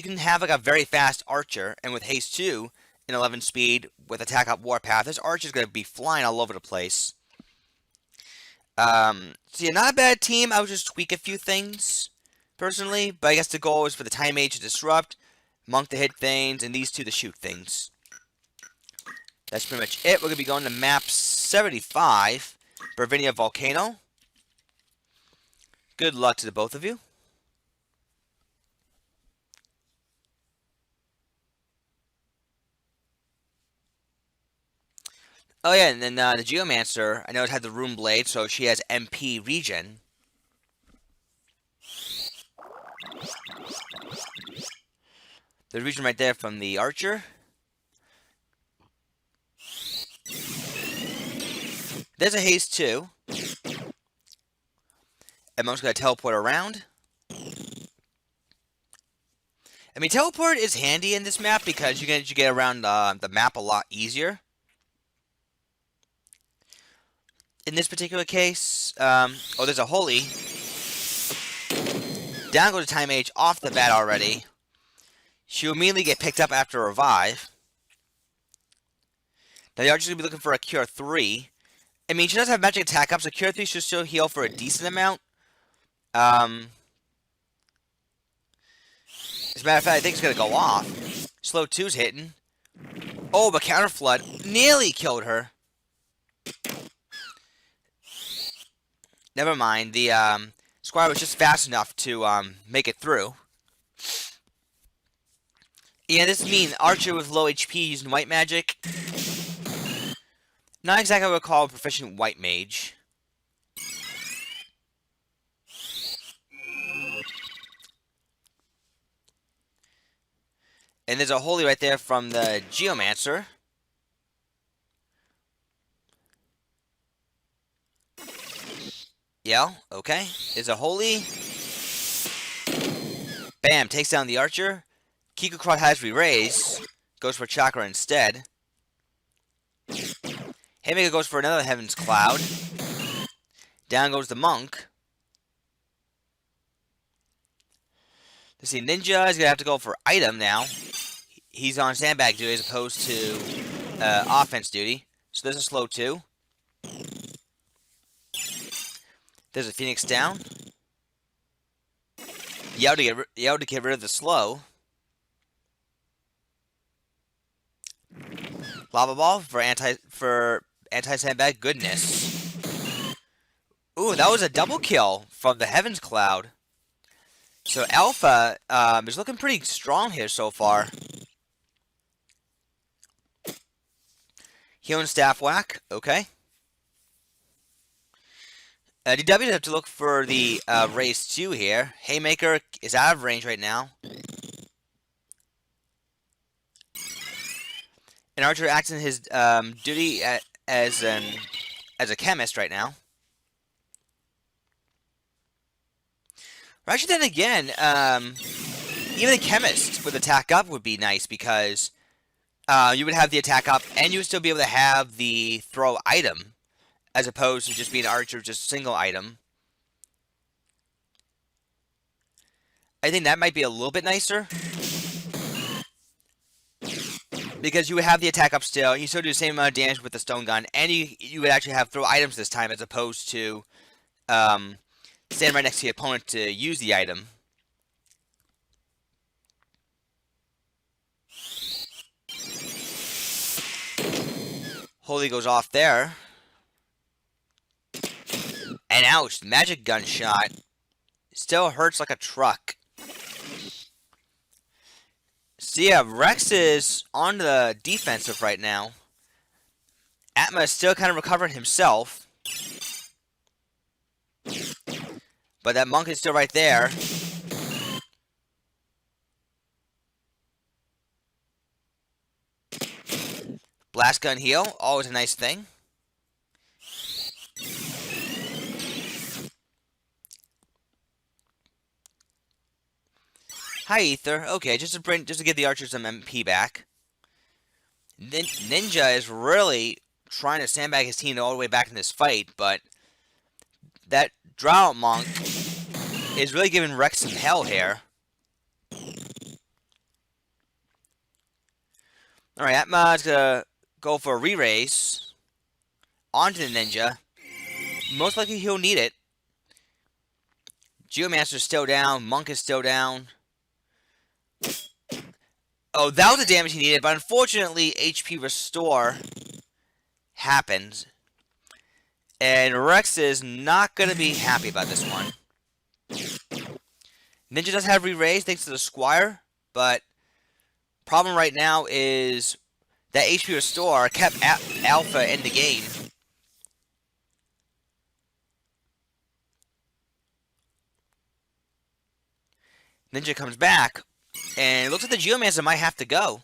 can have like a very fast Archer, and with haste 2 and 11 speed with attack up Warpath, this Archer's going to be flying all over the place. So yeah, not a bad team. I would just tweak a few things, personally, but I guess the goal is for the Time Mage to disrupt, Monk to hit things, and these 2 to shoot things. That's pretty much it. We're going to be going to map 75, Bervinia Volcano. Good luck to the both of you. Oh yeah, and then the Geomancer, I know it had the Rune Blade, so she has MP regen. The regen right there from the Archer. There's a haste too. And Monk's going to teleport around. I mean, teleport is handy in this map because you get around the map a lot easier. In this particular case, oh, there's a Holy. Down goes the Time Mage off the bat already. She'll immediately get picked up after a revive. Now the Archer's going to be looking for a Cure 3. I mean, she does have magic attack up, so Cure 3 should still heal for a decent amount. As a matter of fact, I think it's going to go off. Slow 2's hitting. Oh, but Counter Flood nearly killed her. Never mind. The Squire was just fast enough to make it through. Yeah, this means Archer with low HP using white magic. Not exactly what I would call a proficient white mage. And there's a Holy right there from the Geomancer. Yeah, okay. There's a Holy. Bam, takes down the Archer. Kikukrat has re-raise. Goes for Chakra instead. Haymaker goes for another Heaven's Cloud. Down goes the Monk. Let's see, Ninja is going to have to go for item now. He's on sandbag duty as opposed to offense duty. So there's a slow 2. There's a Phoenix down. Yell to get rid of the slow. Lava Ball for anti sandbag goodness. Ooh, that was a double kill from the Heavens Cloud. So Alpha is looking pretty strong here so far. Healing Staff Whack, okay. DWs have to look for the race 2 here. Haymaker is out of range right now. And Archer acts in his duty as a chemist right now. Or actually, then again, even a chemist with attack up would be nice because you would have the attack up and you would still be able to have the throw item as opposed to just being Archer just single item. I think that might be a little bit nicer. Because you would have the attack up still, you still do the same amount of damage with the stone gun, and you would actually have throw items this time as opposed to stand right next to your opponent to use the item. Holy goes off there. And ouch, magic gunshot. Still hurts like a truck. So yeah, Reks is on the defensive right now. Atma is still kind of recovering himself. But that monk is still right there. Blast gun heal, always a nice thing. Hi Ether. Okay, just to give the archer some MP back. Ninja is really trying to sandbag his team all the way back in this fight, but that Drow monk is really giving Reks some hell here. Alright, Atma's gonna go for a re-raise onto the ninja. Most likely he'll need it. Geomancer's still down, Monk is still down. Oh, that was the damage he needed, but unfortunately, HP restore happens. And Reks is not going to be happy about this one. Ninja does have re-raise thanks to the Squire, but problem right now is that HP restore kept Alpha in the game. Ninja comes back, and it looks like the Geomancer might have to go.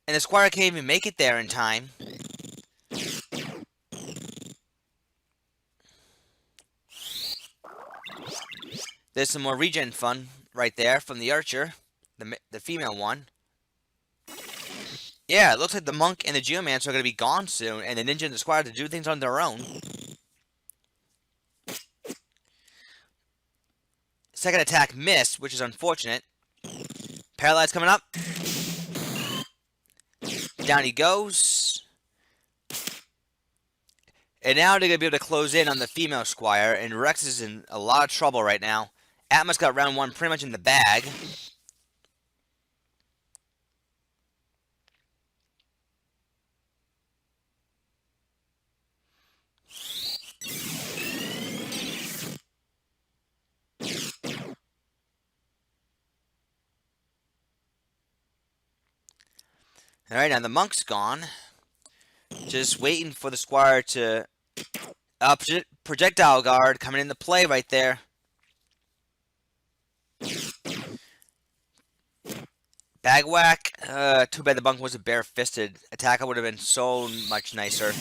And the Squire can't even make it there in time. There's some more regen fun right there from the Archer, the female one. Yeah, it looks like the Monk and the Geomancer are going to be gone soon, and the Ninja and the Squire have to do things on their own. Second attack missed, which is unfortunate. Paralyze coming up. Down he goes. And now they're going to be able to close in on the female Squire, and Reks is in a lot of trouble right now. Atma's got round 1 pretty much in the bag. Alright, now the Monk's gone. Just waiting for the Squire to... projectile guard coming into play right there. Bag whack. Too bad the Monk wasn't bare-fisted. Attacker would have been so much nicer.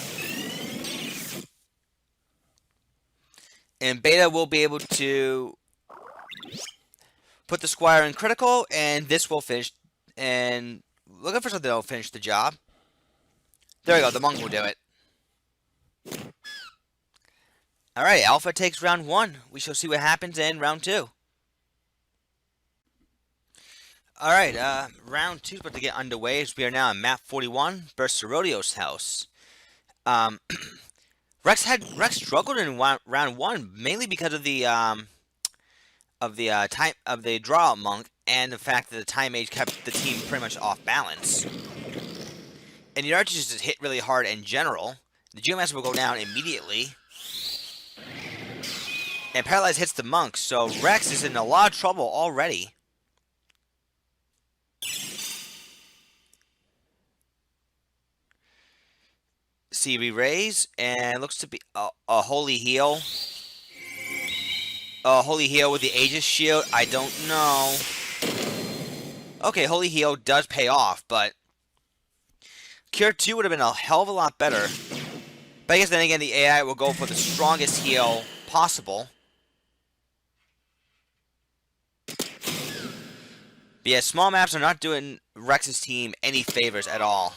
And Beta will be able to put the Squire in critical, and this will finish. And looking for something that will finish the job. There we go, the Monk will do it. Alright, Alpha takes round 1. We shall see what happens in round 2. Alright, round 2 is about to get underway as we are now on map 41, Burst Rodio's house. Reks struggled in round 1 mainly because of the draw monk and the fact that the time mage kept the team pretty much off balance. And the archers just hit really hard in general. The Geomancer will go down immediately. And Paralyze hits the Monk, so Reks is in a lot of trouble already. CV raise, and looks to be a Holy Heal. A Holy Heal with the Aegis Shield, I don't know. Okay, Holy Heal does pay off, but Cure 2 would have been a hell of a lot better. But I guess then again, the AI will go for the strongest heal possible. But yeah, small maps are not doing Rex's team any favors at all.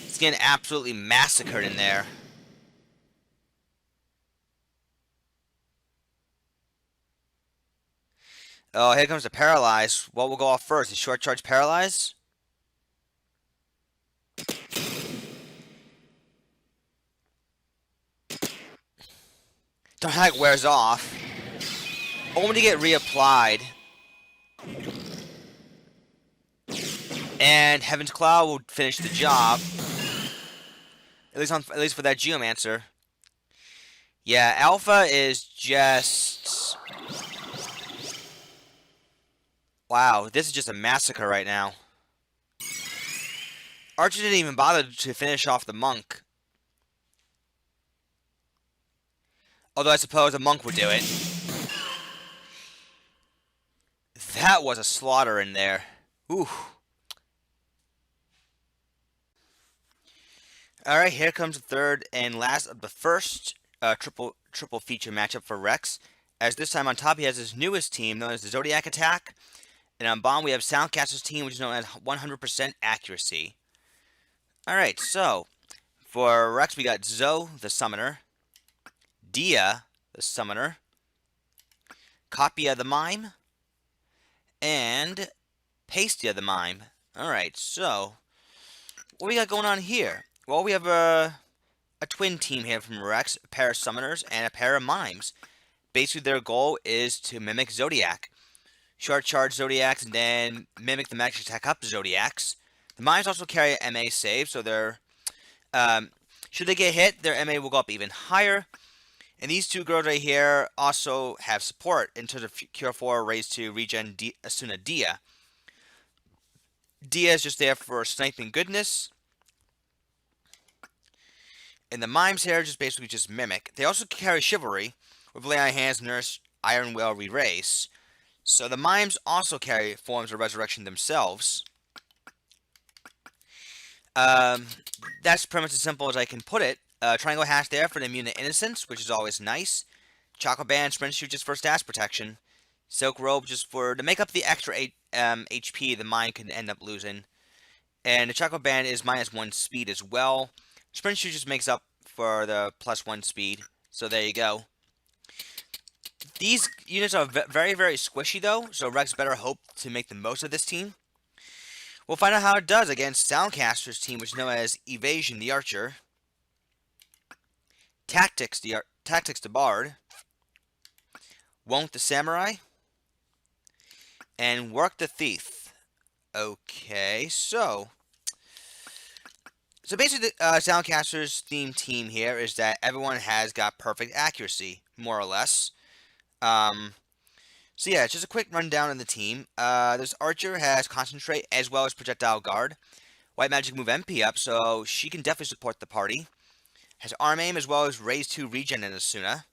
It's getting absolutely massacred in there. Oh, here comes the Paralyze. What will go off first? The Short Charge Paralyze? Dark Hack wears off. Only to get reapplied. And Heaven's Cloud will finish the job. At least for that Geomancer. Yeah, Alpha is just... Wow, this is just a massacre right now. Archer didn't even bother to finish off the Monk. Although I suppose a Monk would do it. That was a slaughter in there. Ooh. Alright, here comes the third and last of the first triple feature matchup for Reks. As this time on top he has his newest team known as the Zodiac attack. And on bottom we have Silentkaster's team, which is known as 100% accuracy. Alright, so for Reks we got Zo, the summoner. Dia, the summoner. Copia, the mime. And Pastia, the mime. Alright, so what we got going on here? Well, we have a twin team here from Reks, a pair of summoners and a pair of mimes. Basically, their goal is to mimic Zodiac. Short charge Zodiacs and then mimic the magic attack up Zodiacs. The mimes also carry an MA save, so they're should they get hit, their MA will go up even higher. And these two girls right here also have support in terms of Cure 4 raised to regen Asuna Dia. Dia is just there for sniping goodness. And the mimes here just basically just mimic. They also carry chivalry with Lay on Hands, Nurse, Iron Will, Re-Race. So the mimes also carry forms of resurrection themselves. That's pretty much as simple as I can put it. Triangle hash there for the immune to innocence, which is always nice. Chocolate band, sprint shoot just for stats protection. Silk robe just for to make up the extra HP the mime can end up losing. And the chocolate band is -1 speed as well. Sprint shoot just makes up for the +1 speed. So there you go. These units are very, very squishy though, so Reks better hope to make the most of this team. We'll find out how it does against Silentkaster's team, which is known as Evasion the Archer. Tactics the Bard. Won't the Samurai. And Work the Thief. Okay, so basically, Silentkaster's theme team here is that everyone has got perfect accuracy, more or less. So yeah, just a quick rundown on the team. This Archer has Concentrate as well as Projectile Guard. White Magic move MP up, so she can definitely support the party. Has Arm Aim as well as Raise 2 Regen in Asuna.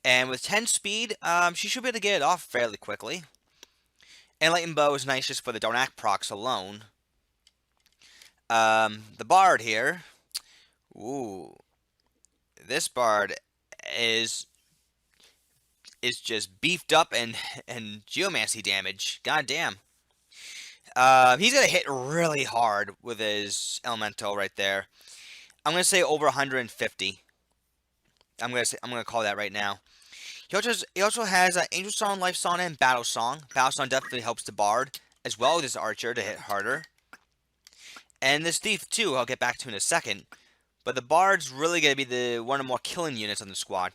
And with 10 speed, she should be able to get it off fairly quickly. And Lightning Bow is nice just for the Don't Act procs alone. The Bard here. Ooh. This Bard is just beefed up and geomancy damage. God damn. He's gonna hit really hard with his elemental right there. I'm gonna say over 150. I'm gonna call that right now. He also has Angel Song, Life Song, and Battle Song. Battle Song definitely helps the Bard as well as this Archer to hit harder. And this Thief too, I'll get back to in a second. But the Bard's really gonna be the one of the more killing units on the squad.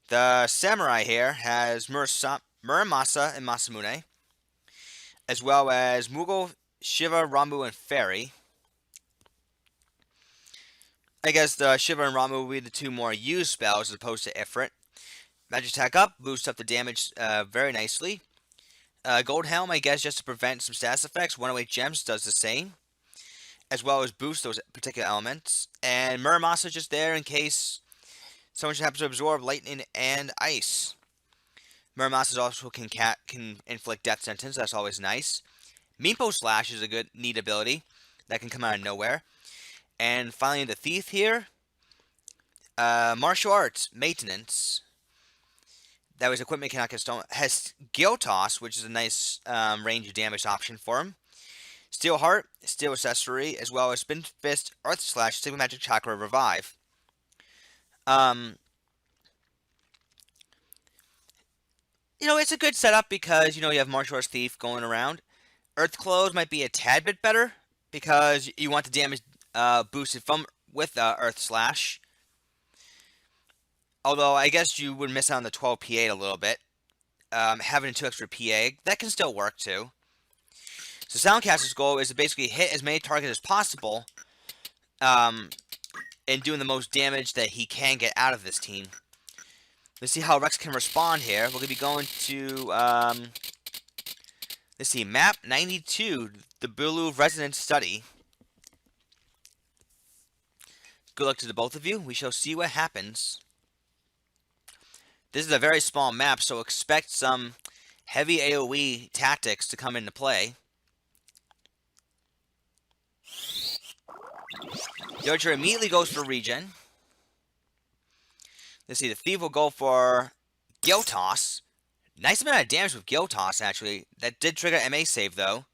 The Samurai here has Muramasa and Masamune, as well as Mughal, Shiva, Rambu, and Fairy. I guess the Shiva and Ramu will be the two more used spells as opposed to Ifrit. Magic attack up, boost up the damage very nicely. Gold Helm, I guess, just to prevent some status effects. 108 Gems does the same, as well as boost those particular elements. And Muramasa just there in case someone should happen to absorb lightning and ice. Muramasa also can inflict death sentence. That's always nice. Meepo Slash is a good, neat ability that can come out of nowhere. And finally, the Thief here. Martial Arts Maintenance. That was equipment cannot get stolen. Has Gale Toss, which is a nice range of damage option for him. Steel Heart, Steel Accessory, as well as Spin Fist, Earth Slash, Sigma Magic Chakra Revive. It's a good setup because, you have Martial Arts Thief going around. Earth Clothes might be a tad bit better because you want the damage boosted with Earth Slash. Although, I guess you would miss out on the 12 PA a little bit. Having 2 extra PA, that can still work too. So Silentcaster's goal is to basically hit as many targets as possible and doing the most damage that he can get out of this team. Let's see how Reks can respond here. We're going to be going to, let's see, map 92, the Bulu Resident Study. Good luck to the both of you. We shall see what happens. This is a very small map, so expect some heavy AoE tactics to come into play. The Archer immediately goes for regen. Let's see, the Thief will go for Gale Toss. Nice amount of damage with Gale Toss, actually. That did trigger MA save, though.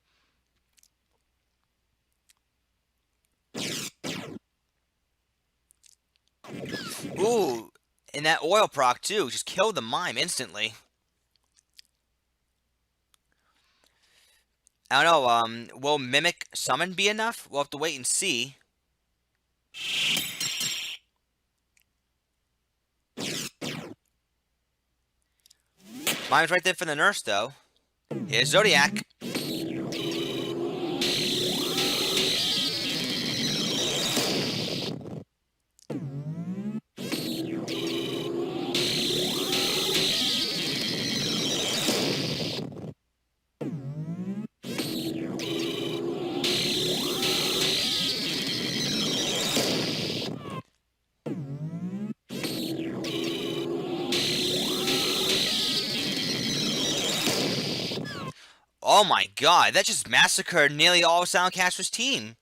Ooh, and that oil proc, too. Just killed the Mime instantly. I don't know, will Mimic Summon be enough? We'll have to wait and see. Mime's right there for the nurse, though. Here's Zodiac. Oh my god, that just massacred nearly all of Silentcaster's team.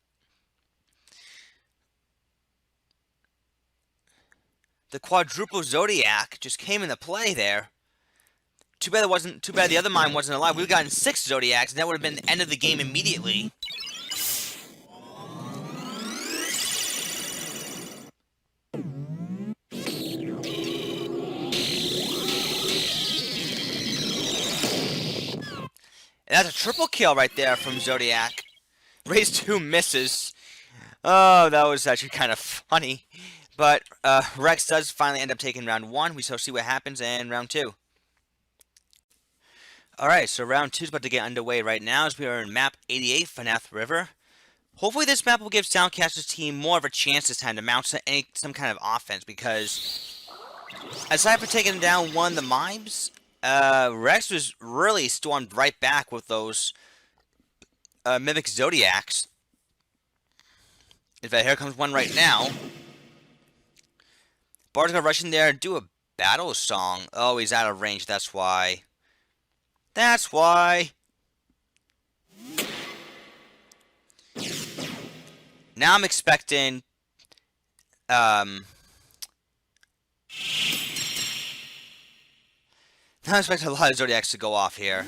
The quadruple Zodiac just came into play there. Too bad the other mime wasn't alive. We've gotten 6 Zodiacs, and that would have been the end of the game immediately. And that's a triple kill right there from Zodiac. Raised 2 misses. Oh, that was actually kind of funny. But Reks does finally end up taking round 1. We shall see what happens in round 2. Alright, so round 2 is about to get underway right now as we are in map 88, Fanath River. Hopefully this map will give Silentcaster's team more of a chance this time to mount some kind of offense, because aside from taking down one of the mimes, Reks was really stormed right back with those Mimic Zodiacs. In fact, here comes one right now. Bard's gonna rush in there and do a battle song. Oh, he's out of range, that's why. That's why. Now I'm expecting now I'm expecting a lot of Zodiacs to go off here.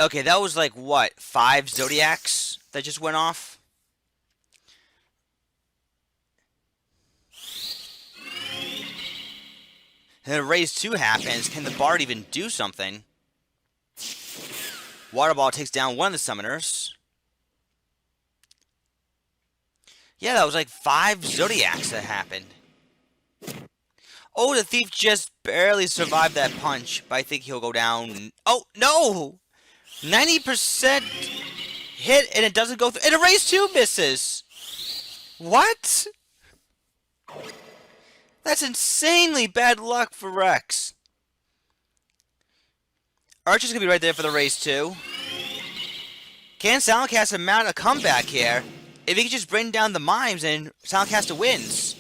Okay, that was like, what, 5 Zodiacs that just went off? And then raise 2 happens. Can the Bard even do something? Water Ball takes down one of the summoners. Yeah, that was like 5 Zodiacs that happened. Oh, the Thief just barely survived that punch, but I think he'll go down. Oh, no! 90% hit, and it doesn't go through. And a raise 2 misses! What? That's insanely bad luck for Reks. Archer's gonna be right there for the raise 2. Can silentkaster mount a comeback here? If he can just bring down the mimes and silentkaster wins.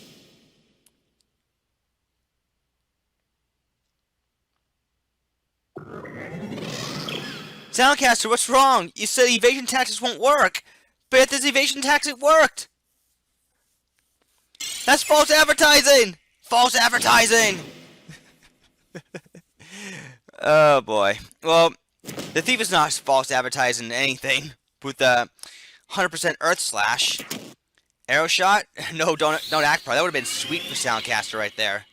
Silentkaster, what's wrong? You said evasion tactics won't work, but if this evasion tactic worked. That's false advertising! False advertising! Oh boy. Well, the Thief is not false advertising anything with the 100% Earth Slash. Arrow Shot? No, don't act pro. That would have been sweet for Silentkaster right there.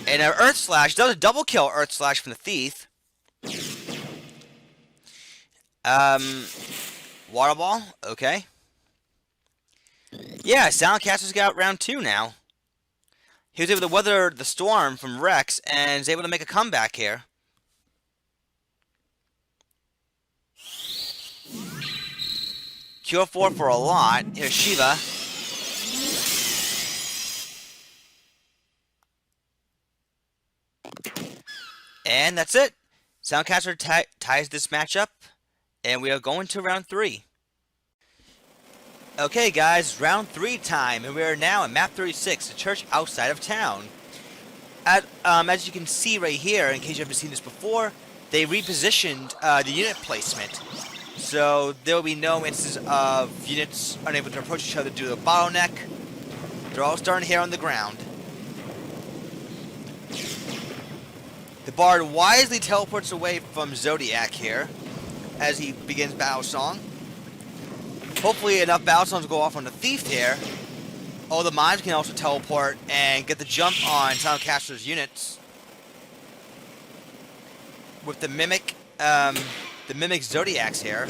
And an Earth Slash does a double kill Earth Slash from the Thief. Water Ball? Okay. Yeah, Silentkaster's got round 2 now. He was able to weather the storm from Reks and is able to make a comeback here. Cure 4 for a lot. Here's Shiva. And that's it. Silentkaster ties this matchup, and we are going to round 3. Okay, guys, round 3 time, and we are now at map 36, the church outside of town. As you can see right here, in case you haven't seen this before, they repositioned the unit placement. So there will be no instances of units unable to approach each other due to a bottleneck. They're all starting here on the ground. The Bard wisely teleports away from Zodiac here as he begins Battle Song. Hopefully enough Battle Songs go off on the Thief here. Oh, the Mimes can also teleport and get the jump on Silentkaster's units. With the Mimic Zodiacs here.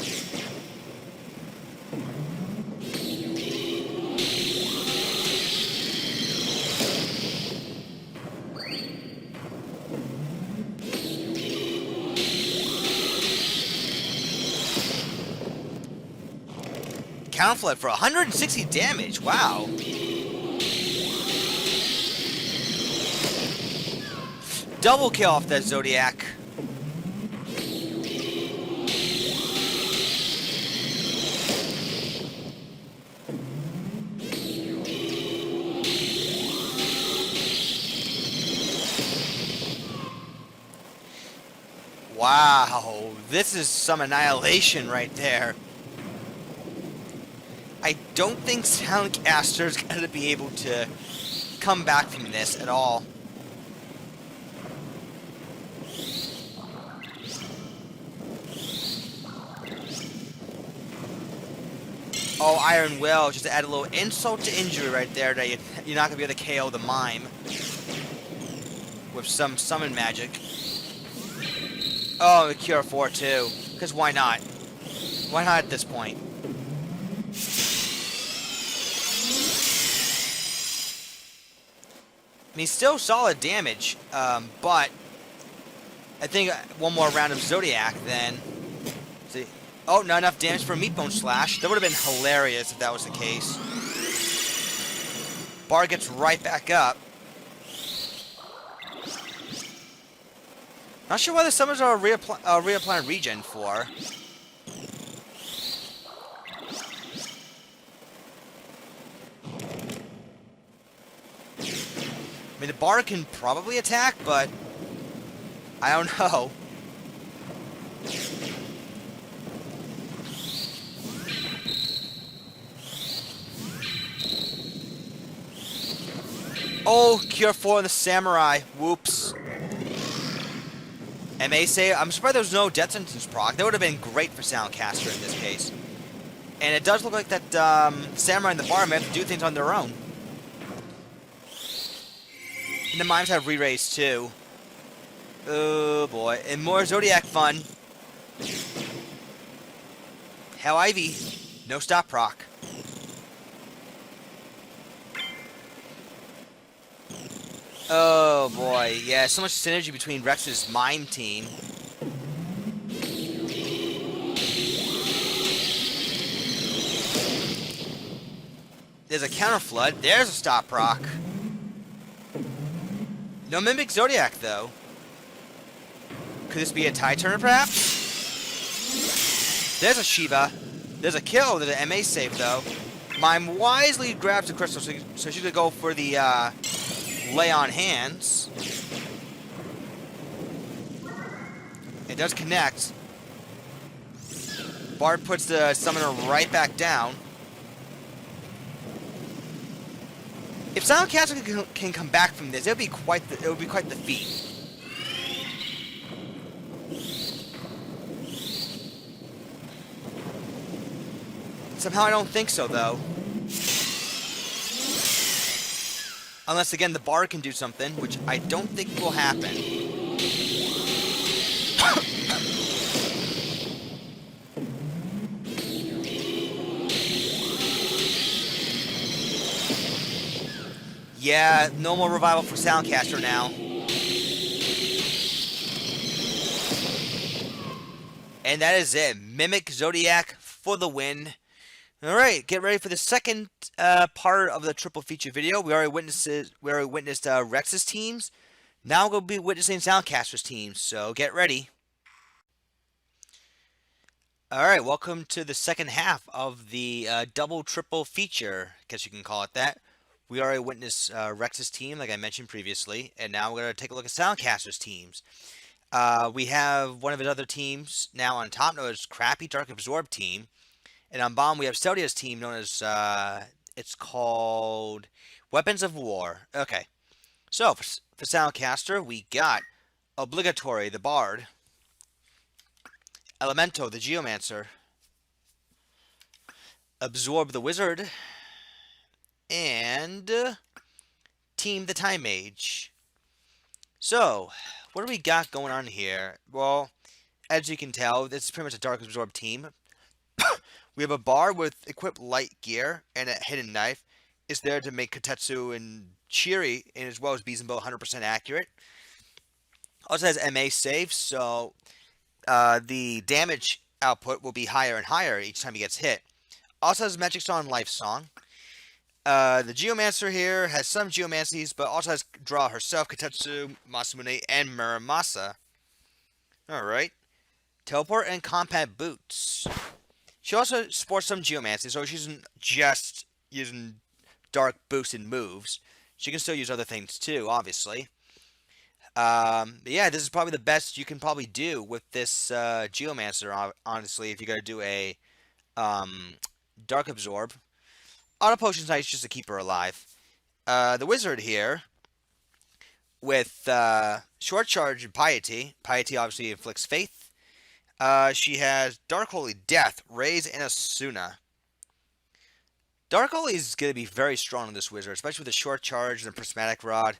Counterflip for 160 damage. Wow. Double kill off that Zodiac. Wow, this is some annihilation right there. I don't think Silentkaster's going to be able to come back from this at all. Oh, Iron Will, just to add a little insult to injury right there, that you're not going to be able to KO the Mime with some summon magic. Oh, the Cure 4 too, because why not? Why not at this point? I mean, still solid damage, but I think one more round of Zodiac then. See, oh, not enough damage for a Meatbone Slash. That would have been hilarious if that was the case. Bar gets right back up. Not sure why the summons are reapplying regen for. I mean, the bar can probably attack, but I don't know. Oh, Cure 4 on the Samurai. Whoops. MA save. I'm surprised there was no death sentence proc. That would have been great for Silentcaster in this case. And it does look like that Samurai and the Bar may have to do things on their own. And the Mimes have re-raised too. Oh boy. And more Zodiac fun. Hell Ivy. No stop proc. Oh boy. Yeah, so much synergy between Rex's mime team. There's a counter flood. There's a stop proc. No Mimic Zodiac though. Could this be a tie turner perhaps? There's a Shiva. There's a kill. There's an MA save though. Mime wisely grabs the crystal, so she's gonna go for the lay on hands. It does connect. Bard puts the summoner right back down. If Silentcaster can come back from this, it would be quite the feat. Somehow I don't think so though. Unless again the Bard can do something, which I don't think will happen. Yeah, no more revival for Silentcaster now. And that is it. Mimic Zodiac for the win. Alright, get ready for the second part of the triple feature video. We already witnessed Rex's teams. Now we'll be witnessing Silentcaster's teams, so get ready. Alright, welcome to the second half of the double triple feature, I guess you can call it that. We already witnessed Rex's team, like I mentioned previously, and now we're going to take a look at Silentcaster's teams. We have one of his other teams now on top, known as Crappy Dark Absorb team. And on bottom, we have Celdia's team, known as, it's called Weapons of War. Okay. So, for Silentcaster, we got Obligatory, the Bard. Elemento, the Geomancer. Absorb, the Wizard. And Team, the Time Mage. So, what do we got going on here? Well, as you can tell, this is pretty much a Dark Absorb team. We have a Bard with equipped light gear and a hidden knife. It's there to make Kotetsu and Chiri, and as well as Bees and Bow 100% accurate. Also has MA save, so the damage output will be higher and higher each time he gets hit. Also has Magic Song and Life Song. The Geomancer here has some Geomancies, but also has Draw herself, Kotetsu, Masamune, and Muramasa. Alright. Teleport and Combat Boots. She also sports some Geomancy, so she isn't just using dark boosted moves. She can still use other things too, obviously. But yeah, this is probably the best you can probably do with this Geomancer, honestly, if you're going to do a Dark Absorb. Auto Potion's nice just to keep her alive. The Wizard here, with Short Charge and Piety. Piety obviously inflicts Faith. She has Dark Holy Death, Raise, and Asuna. Dark Holy is going to be very strong in this Wizard, especially with the Short Charge and the Prismatic Rod.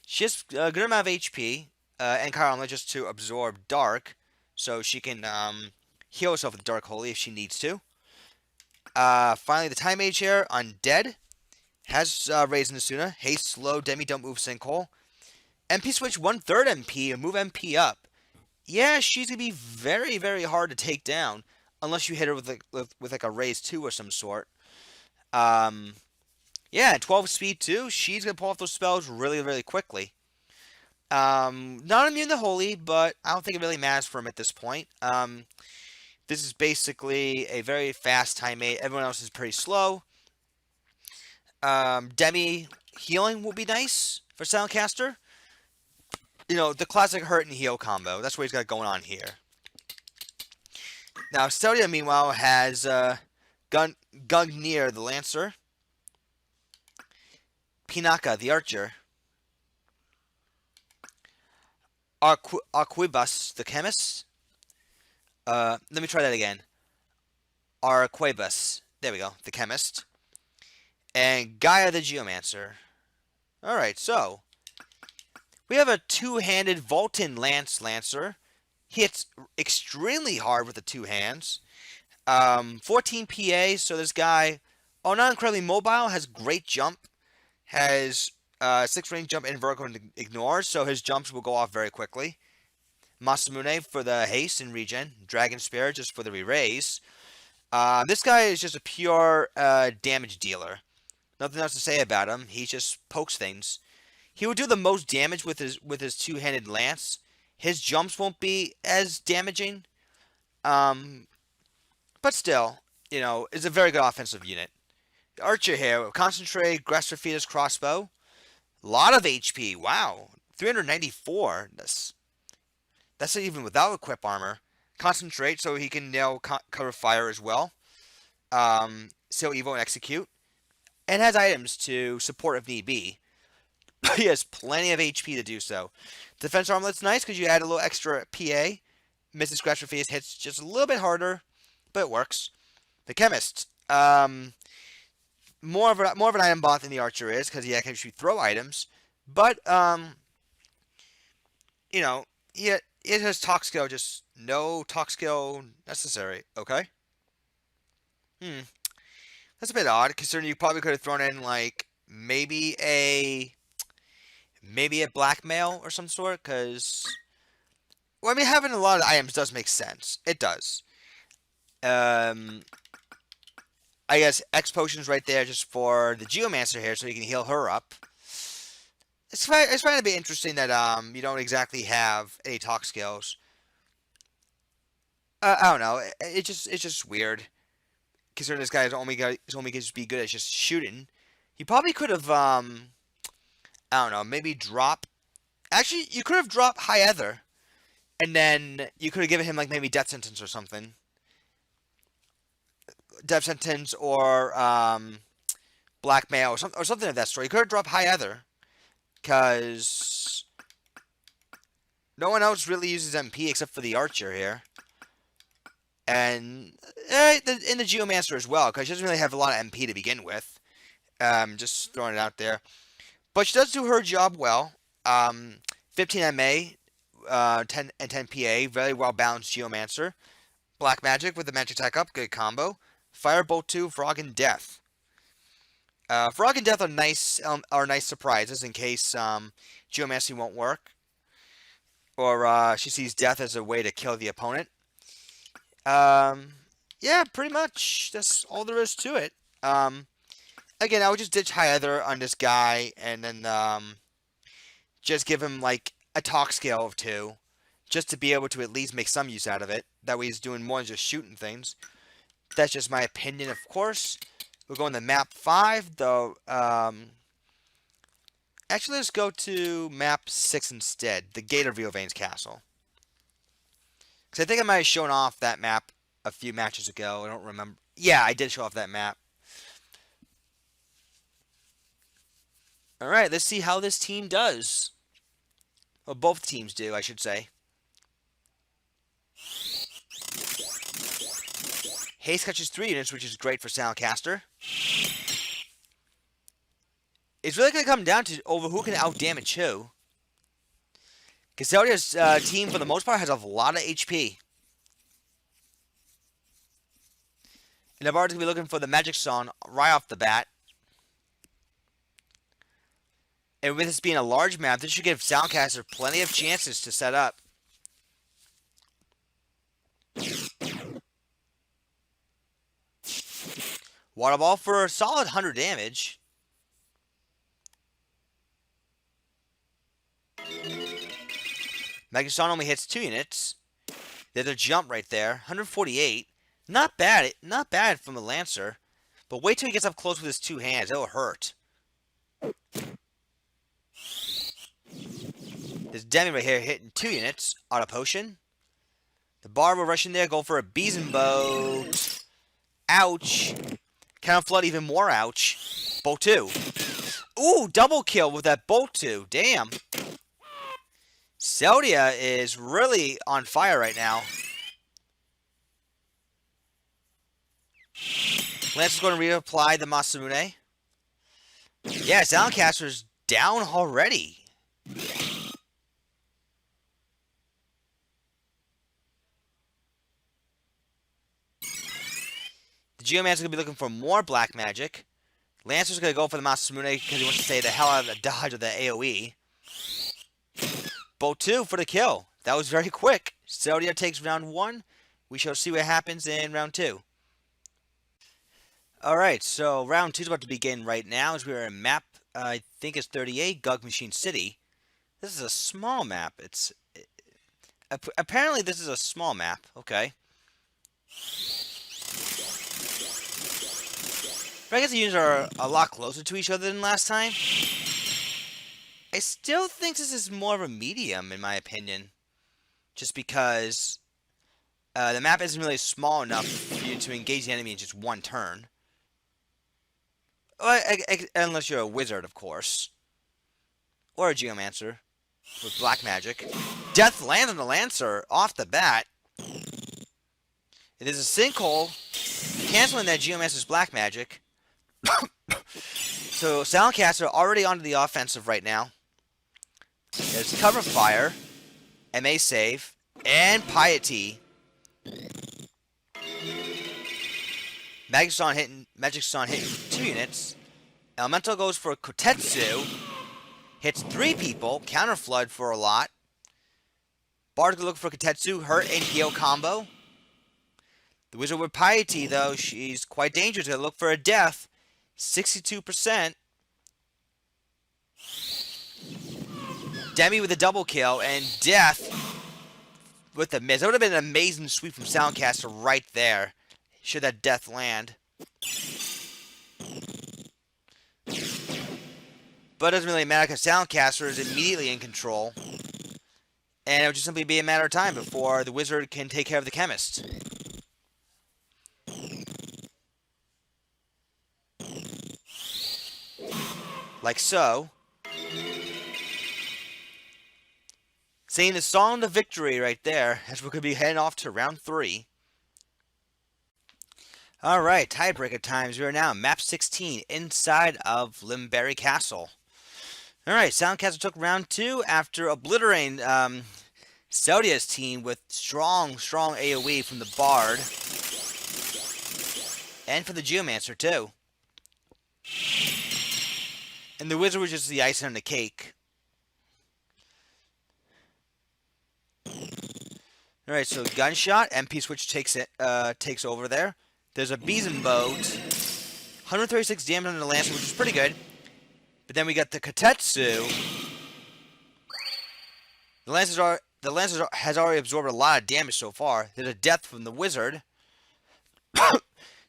She has a good amount of HP, and Chiron just to absorb Dark, so she can heal herself with Dark Holy if she needs to. Finally, the Time Mage here, Undead, has Raise and Asuna. Haste, Slow, Demi, Don't Move, Sinkhole. MP Switch 1/3 MP, and move MP up. Yeah, she's going to be very, very hard to take down, unless you hit her with like a Raise 2 or some sort. Yeah, 12 speed too. She's going to pull off those spells really, really quickly. Not immune to Holy, but I don't think it really matters for him at this point. This is basically a very fast Time Mate. Everyone else is pretty slow. Demi healing will be nice for Silentcaster. You know, the classic hurt and heal combo. That's what he's got going on here. Now, Celdia, meanwhile, has Gungnir, the Lancer. Pinaka, the Archer. Arquebus, the chemist. Let me try that again. Arquebus. There we go, the chemist. And Gaia the Geomancer. Alright, so we have a two-handed Volton Lancer. Hits extremely hard with the two hands. 14 PA, so this guy, not incredibly mobile, has great jump. Has 6 range jump and vertical ignore, so his jumps will go off very quickly. Masamune for the haste and regen. Dragon Spear just for the re-raise. This guy is just a pure damage dealer. Nothing else to say about him. He just pokes things. He will do the most damage with his two-handed lance. His jumps won't be as damaging. But still, is a very good offensive unit. The Archer here, Concentrate, Grasp Fetus, Crossbow. A lot of HP. Wow. 394. That's even without equip armor. Concentrate, so he can cover fire as well. Seal Evo and Execute. And has items to support if need be. He has plenty of HP to do so. Defense Armlet's nice because you add a little extra PA. Misses Scratch for Face hits just a little bit harder, but it works. The Chemist. More of an item bot than the Archer is because he can actually throw items. But, it has talk skill, just no talk skill necessary. Okay. That's a bit odd, considering you probably could have thrown in, like, maybe a blackmail or some sort, because, well, I mean, having a lot of items does make sense. It does. I guess X Potion's right there just for the Geomancer here, so you can heal her up. It's fine to be interesting that, you don't exactly have any talk skills. I don't know. It's just weird. Considering this guy is only going to be good at just shooting. He probably could have, I don't know, maybe drop. Actually, you could have dropped High Ether. And then you could have given him, like, maybe Death Sentence or something. Death Sentence or, Blackmail or something of that sort. You could have dropped High Ether. Because no one else really uses MP except for the Archer here. And in the Geomancer as well, because she doesn't really have a lot of MP to begin with. Just throwing it out there. But she does do her job well. 15 MA, 10 PA, very well balanced Geomancer. Black Magic with the Magic Attack up, good combo. Firebolt 2, Frog and Death. Frog and Death are nice surprises in case Geomancy won't work. Or she sees Death as a way to kill the opponent. Yeah, pretty much. That's all there is to it. Again, I would just ditch High Ether on this guy, and then, just give him, like, a talk skill of 2, just to be able to at least make some use out of it. That way he's doing more than just shooting things. That's just my opinion, of course. We're going to map 5, though, actually, let's go to map 6 instead, the Gate of Veins Castle. Because I think I might have shown off that map a few matches ago. I don't remember. Yeah, I did show off that map. Alright, let's see how this team does. Well, both teams do, I should say. Haste catches 3 units, which is great for silentkaster. It's really going to come down to over who can outdamage who. Because Celdia's team, for the most part, has a lot of HP. And Navarro's going to be looking for the Magic Song right off the bat. And with this being a large map, this should give silentkaster plenty of chances to set up. Water Ball for a solid 100 damage. Magic Song only hits 2 units. There's a jump right there. 148. Not bad. Not bad from a Lancer. But wait till he gets up close with his 2 hands. It'll hurt. There's Demi right here hitting 2 units. Auto Potion. The Barber rushing there. Go for a Beeson Bow. Ouch. Counter Flood even more ouch. Bolt 2. Ooh, double kill with that Bolt 2. Damn. Celdia is really on fire right now. Lance is going to reapply the Masamune. Yeah, Silentcaster's down already. The Geomancer's going to be looking for more black magic. Lancer's going to go for the Masamune because he wants to stay the hell out of the dodge of the AoE. Bolt 2 for the kill. That was very quick. Zodiac takes round 1. We shall see what happens in round 2. Alright, so round 2 is about to begin right now as we are in map, I think it's 38, Gug Machine City. This is a small map. Apparently this is a small map. Okay. But I guess the units are a lot closer to each other than last time. I still think this is more of a medium, in my opinion. Just because the map isn't really small enough for you to engage the enemy in just one turn. Unless you're a wizard, of course. Or a geomancer with black magic. Death lands on the Lancer off the bat. It is a sinkhole, canceling that geomancer's black magic. So Silentcaster already onto the offensive right now. There's cover fire, MA save, and piety. Magic Stone hitting 2 units. Elemental goes for Kotetsu. Hits 3 people. Counter Flood for a lot. Bard could look for Kotetsu. Hurt and heal combo. The Wizard with Piety, though, she's quite dangerous. Gonna look for a death. 62%. Demi with a double kill. And Death with a miss. That would have been an amazing sweep from Soundcaster right there. Should that death land. But it doesn't really matter because Soundcaster is immediately in control. And it would just simply be a matter of time before the Wizard can take care of the Chemist. Like so. Seeing the song of victory right there as we're going to be heading off to round 3. Alright, tiebreaker times. We are now map 16 inside of Limberry Castle. Alright, Soundcaster took round 2 after obliterating Celdia's team with strong AoE from the Bard. And from the Geomancer too. And the Wizard was just the icing on the cake. Alright, so Gunshot, MP Switch takes over there. There's a Beeson Boat, 136 damage on the Lancer, which is pretty good. But then we got the Kotetsu. The Lancer has already absorbed a lot of damage so far. There's a death from the Wizard.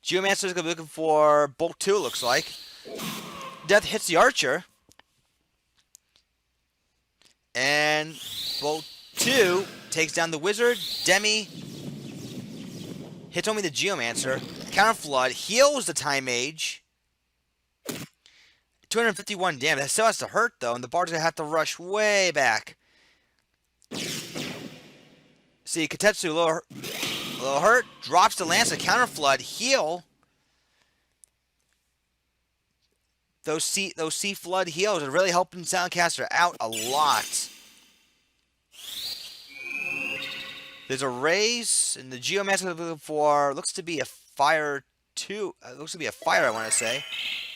Geomancer is going to be looking for Bolt 2, looks like. Death hits the Archer. And Bolt 2 takes down the Wizard. Demi hits only the Geomancer. Counter Flood heals the Time Mage. 251 damage. That still has to hurt, though, and the Bard's going to have to rush way back. See, Kotetsu, a little hurt. Drops the Lancer. Counter Flood. Heal. Those sea flood heals are really helping Soundcaster out a lot. There's a raise, and the Geomancer looking for looks to be a fire too. Looks to be a fire, I want to say.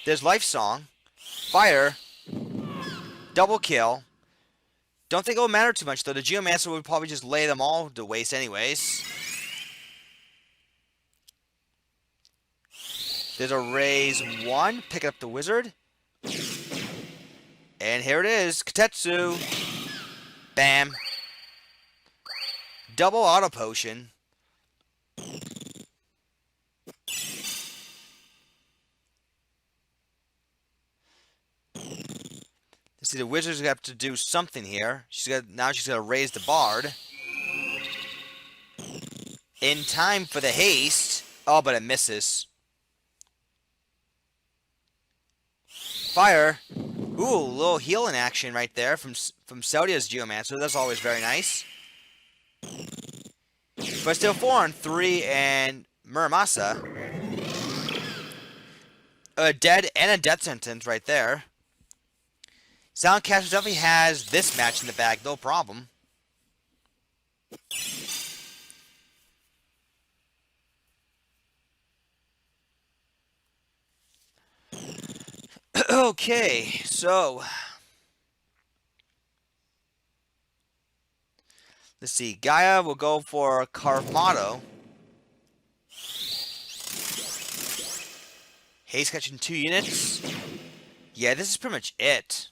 There's Life Song, fire, double kill. Don't think it will matter too much though. The Geomancer would probably just lay them all to waste anyways. There's a raise 1, pick up the Wizard. And here it is, Kotetsu. Bam. Double auto potion. See, the Wizard's got to do something here. Now she's got to raise the Bard. In time for the haste. Oh, but it misses. Fire. Ooh, a little healing action right there from Celdia's Geomancer. That's always very nice. But still 4 on 3, and Muramasa. A dead and a death sentence right there. Silentkaster definitely has this match in the bag, no problem. Okay, so let's see. Gaia will go for Carvamato. Haze catching 2 units. Yeah, this is pretty much it.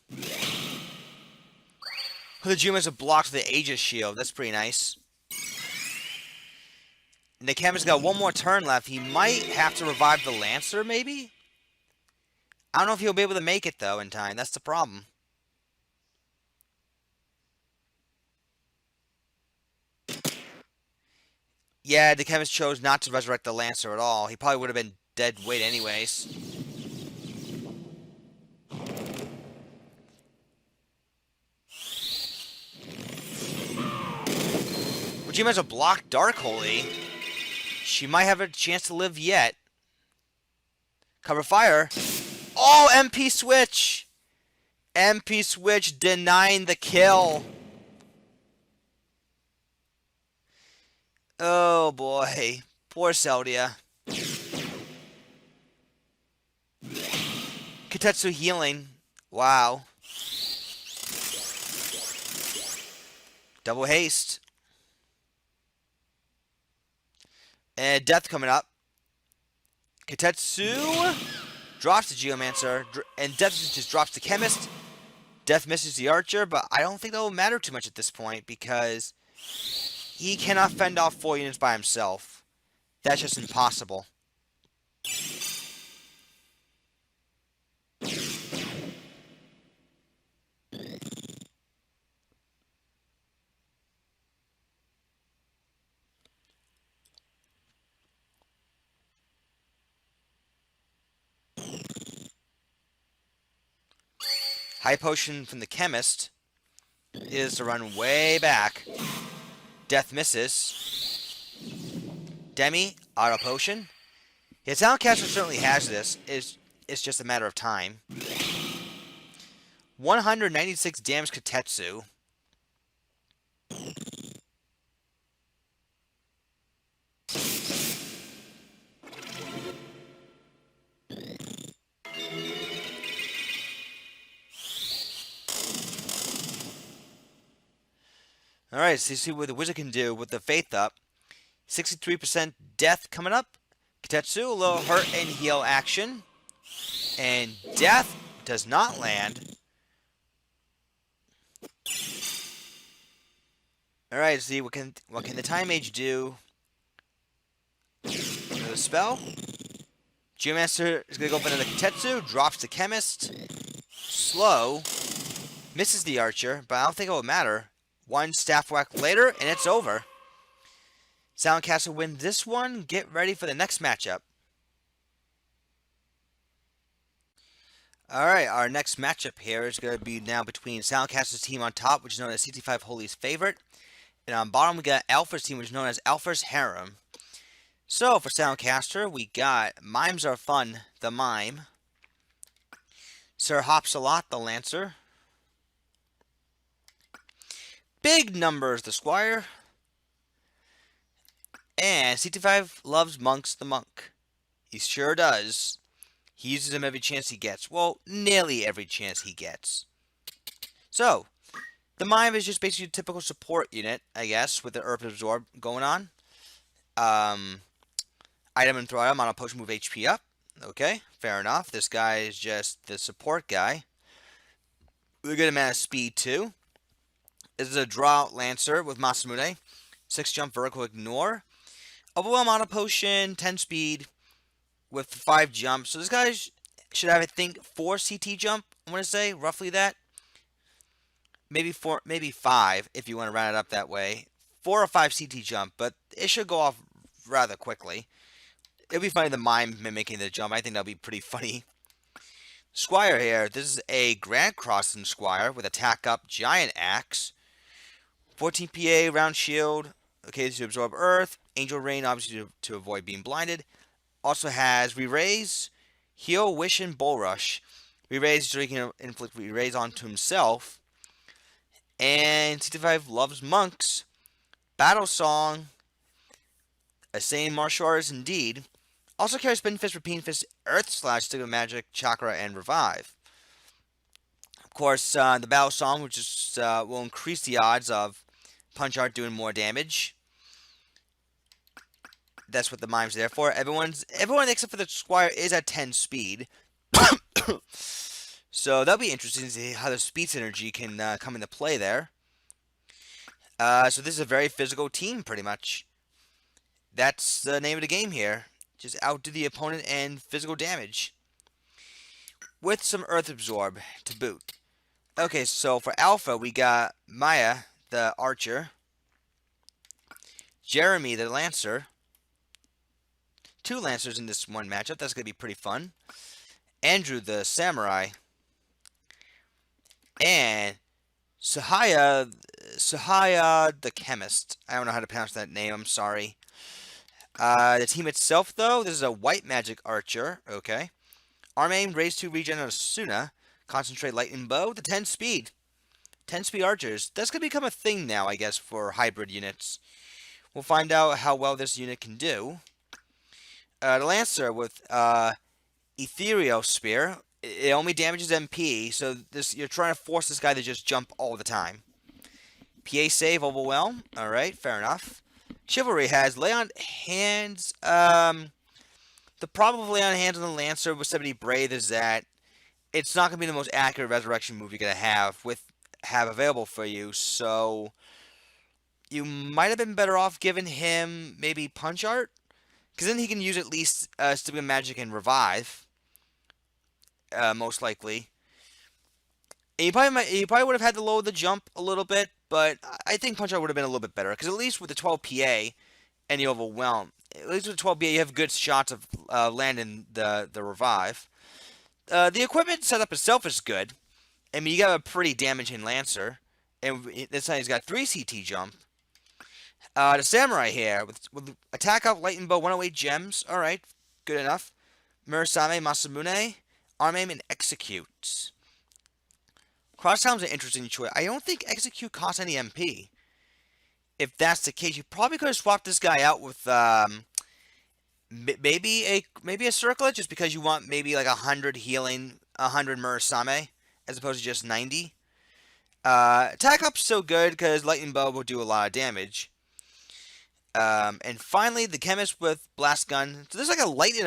The Jumas blocks the Aegis shield. That's pretty nice. And the Camus got one more turn left. He might have to revive the Lancer, maybe? I don't know if he'll be able to make it, though, in time. That's the problem. Yeah, the chemist chose not to resurrect the Lancer at all. He probably would have been dead weight anyways. Would you imagine a block Dark Holy? She might have a chance to live yet. Cover fire. Oh, MP switch! MP switch denying the kill. Oh boy. Poor Celdia. Kitetsu healing. Wow. Double haste. And death coming up. Kitetsu drops the Geomancer. And death just drops the Chemist. Death misses the Archer. But I don't think that will matter too much at this point. Because he cannot fend off 4 units by himself. That's just impossible. High Potion from the Chemist is to run way back. Death misses. Demi, Auto Potion. His Silentcaster certainly has this. It's just a matter of time. 196 damage Kitetsu. Alright, so you see what the Wizard can do with the Faith up. 63% death coming up. Kitetsu, a little hurt and heal action. And death does not land. Alright, see what can the Time Mage do? Another spell. Geomancer is gonna go for another Kitetsu, drops the Chemist. Slow. Misses the Archer, but I don't think it will matter. One staff whack later, and it's over. Silentcaster wins this one. Get ready for the next matchup. Alright, our next matchup here is going to be now between Silentcaster's team on top, which is known as 65 Holy's Favorite. And on bottom, we got Alpha's team, which is known as Alpha's Harem. So, for Silentcaster, we got Mimes Are Fun, the Mime. Sir Hops-a-Lot, the Lancer. Big Numbers, the Squire. And 65 loves Monks, the Monk. He sure does. He uses them every chance he gets. Well, nearly every chance he gets. So, the Mime is just basically a typical support unit, I guess, with the Earth Absorb going on. Item and throw item on a potion, move HP up. Okay, fair enough. This guy is just the support guy. With a good amount of speed, too. This is a draw Lancer with Masamune. 6 jump, vertical ignore. Overwhelm on a potion, 10 speed with 5 jump. So this guy should have, I think, 4 CT jump. I want to say roughly that. Maybe 4, maybe 5 if you want to round it up that way. 4 or 5 CT jump, but it should go off rather quickly. It'll be funny the Mime mimicking the jump. I think that'll be pretty funny. Squire here. This is a Grand Crossing Squire with attack up, giant axe, 14 PA, round shield. Okay, to absorb earth. Angel Rain, obviously to avoid being blinded. Also has Re-Raise, Heal, Wish, and Bull Rush. Re-Raise so he can inflict Re-Raise onto himself. And 65 loves monks. Battle Song. A sane martial artist indeed. Also carries Spin Fist, Repeat Fist, Earth Slash, Stigma Magic, Chakra, and Revive. Of course, the Battle Song, which is, will increase the odds of Punch Art doing more damage. That's what the mime's there for. Everyone except for the Squire is at 10 speed. So that'll be interesting to see how the speed synergy can come into play there. So this is a very physical team, pretty much. That's the name of the game here. Just outdo the opponent and physical damage. With some Earth Absorb to boot. Okay, so for Alpha, we got Maya, the Archer. Jeremy, the Lancer. 2 Lancers in this one matchup. That's going to be pretty fun. Andrew, the Samurai. And Sahaya, the Chemist. I don't know how to pronounce that name. I'm sorry. The team itself, though, this is a White Magic Archer. Okay. Arm Aim, Raise 2 Regen on Asuna. Concentrate Lightning Bow with the 10 speed. 10 speed Archers. That's going to become a thing now, I guess, for hybrid units. We'll find out how well this unit can do. The Lancer with Ethereal Spear. It only damages MP, so you're trying to force this guy to just jump all the time. PA save, Overwhelm. Alright, fair enough. Chivalry has Lay on Hands. The problem with Lay on Hands on the Lancer with 70 Brave is that it's not going to be the most accurate resurrection move you're going to have available for you, so you might have been better off giving him maybe Punch Art, because then he can use at least Stigma Magic and Revive, most likely. And you probably would have had to lower the jump a little bit, but I think Punch Out would have been a little bit better, because at least with the 12 PA and the Overwhelm, at least with the 12 PA, you have good shots of landing the Revive. The equipment setup itself is good. I mean, you got a pretty damaging Lancer, and this time he's got 3 CT jump. The Samurai here, with attack up, Lightning Bow, 108 gems. Alright, good enough. Murasame, Masamune, Arm Aim, and Execute. Crosstown's an interesting choice. I don't think Execute costs any MP. If that's the case, you probably could have swapped this guy out with maybe a Circlet, just because you want maybe like 100 healing, 100 Murasame, as opposed to just 90. Attack up's so good because Lightning Bow will do a lot of damage. And finally, the Chemist with Blast Gun. So there's like a lightning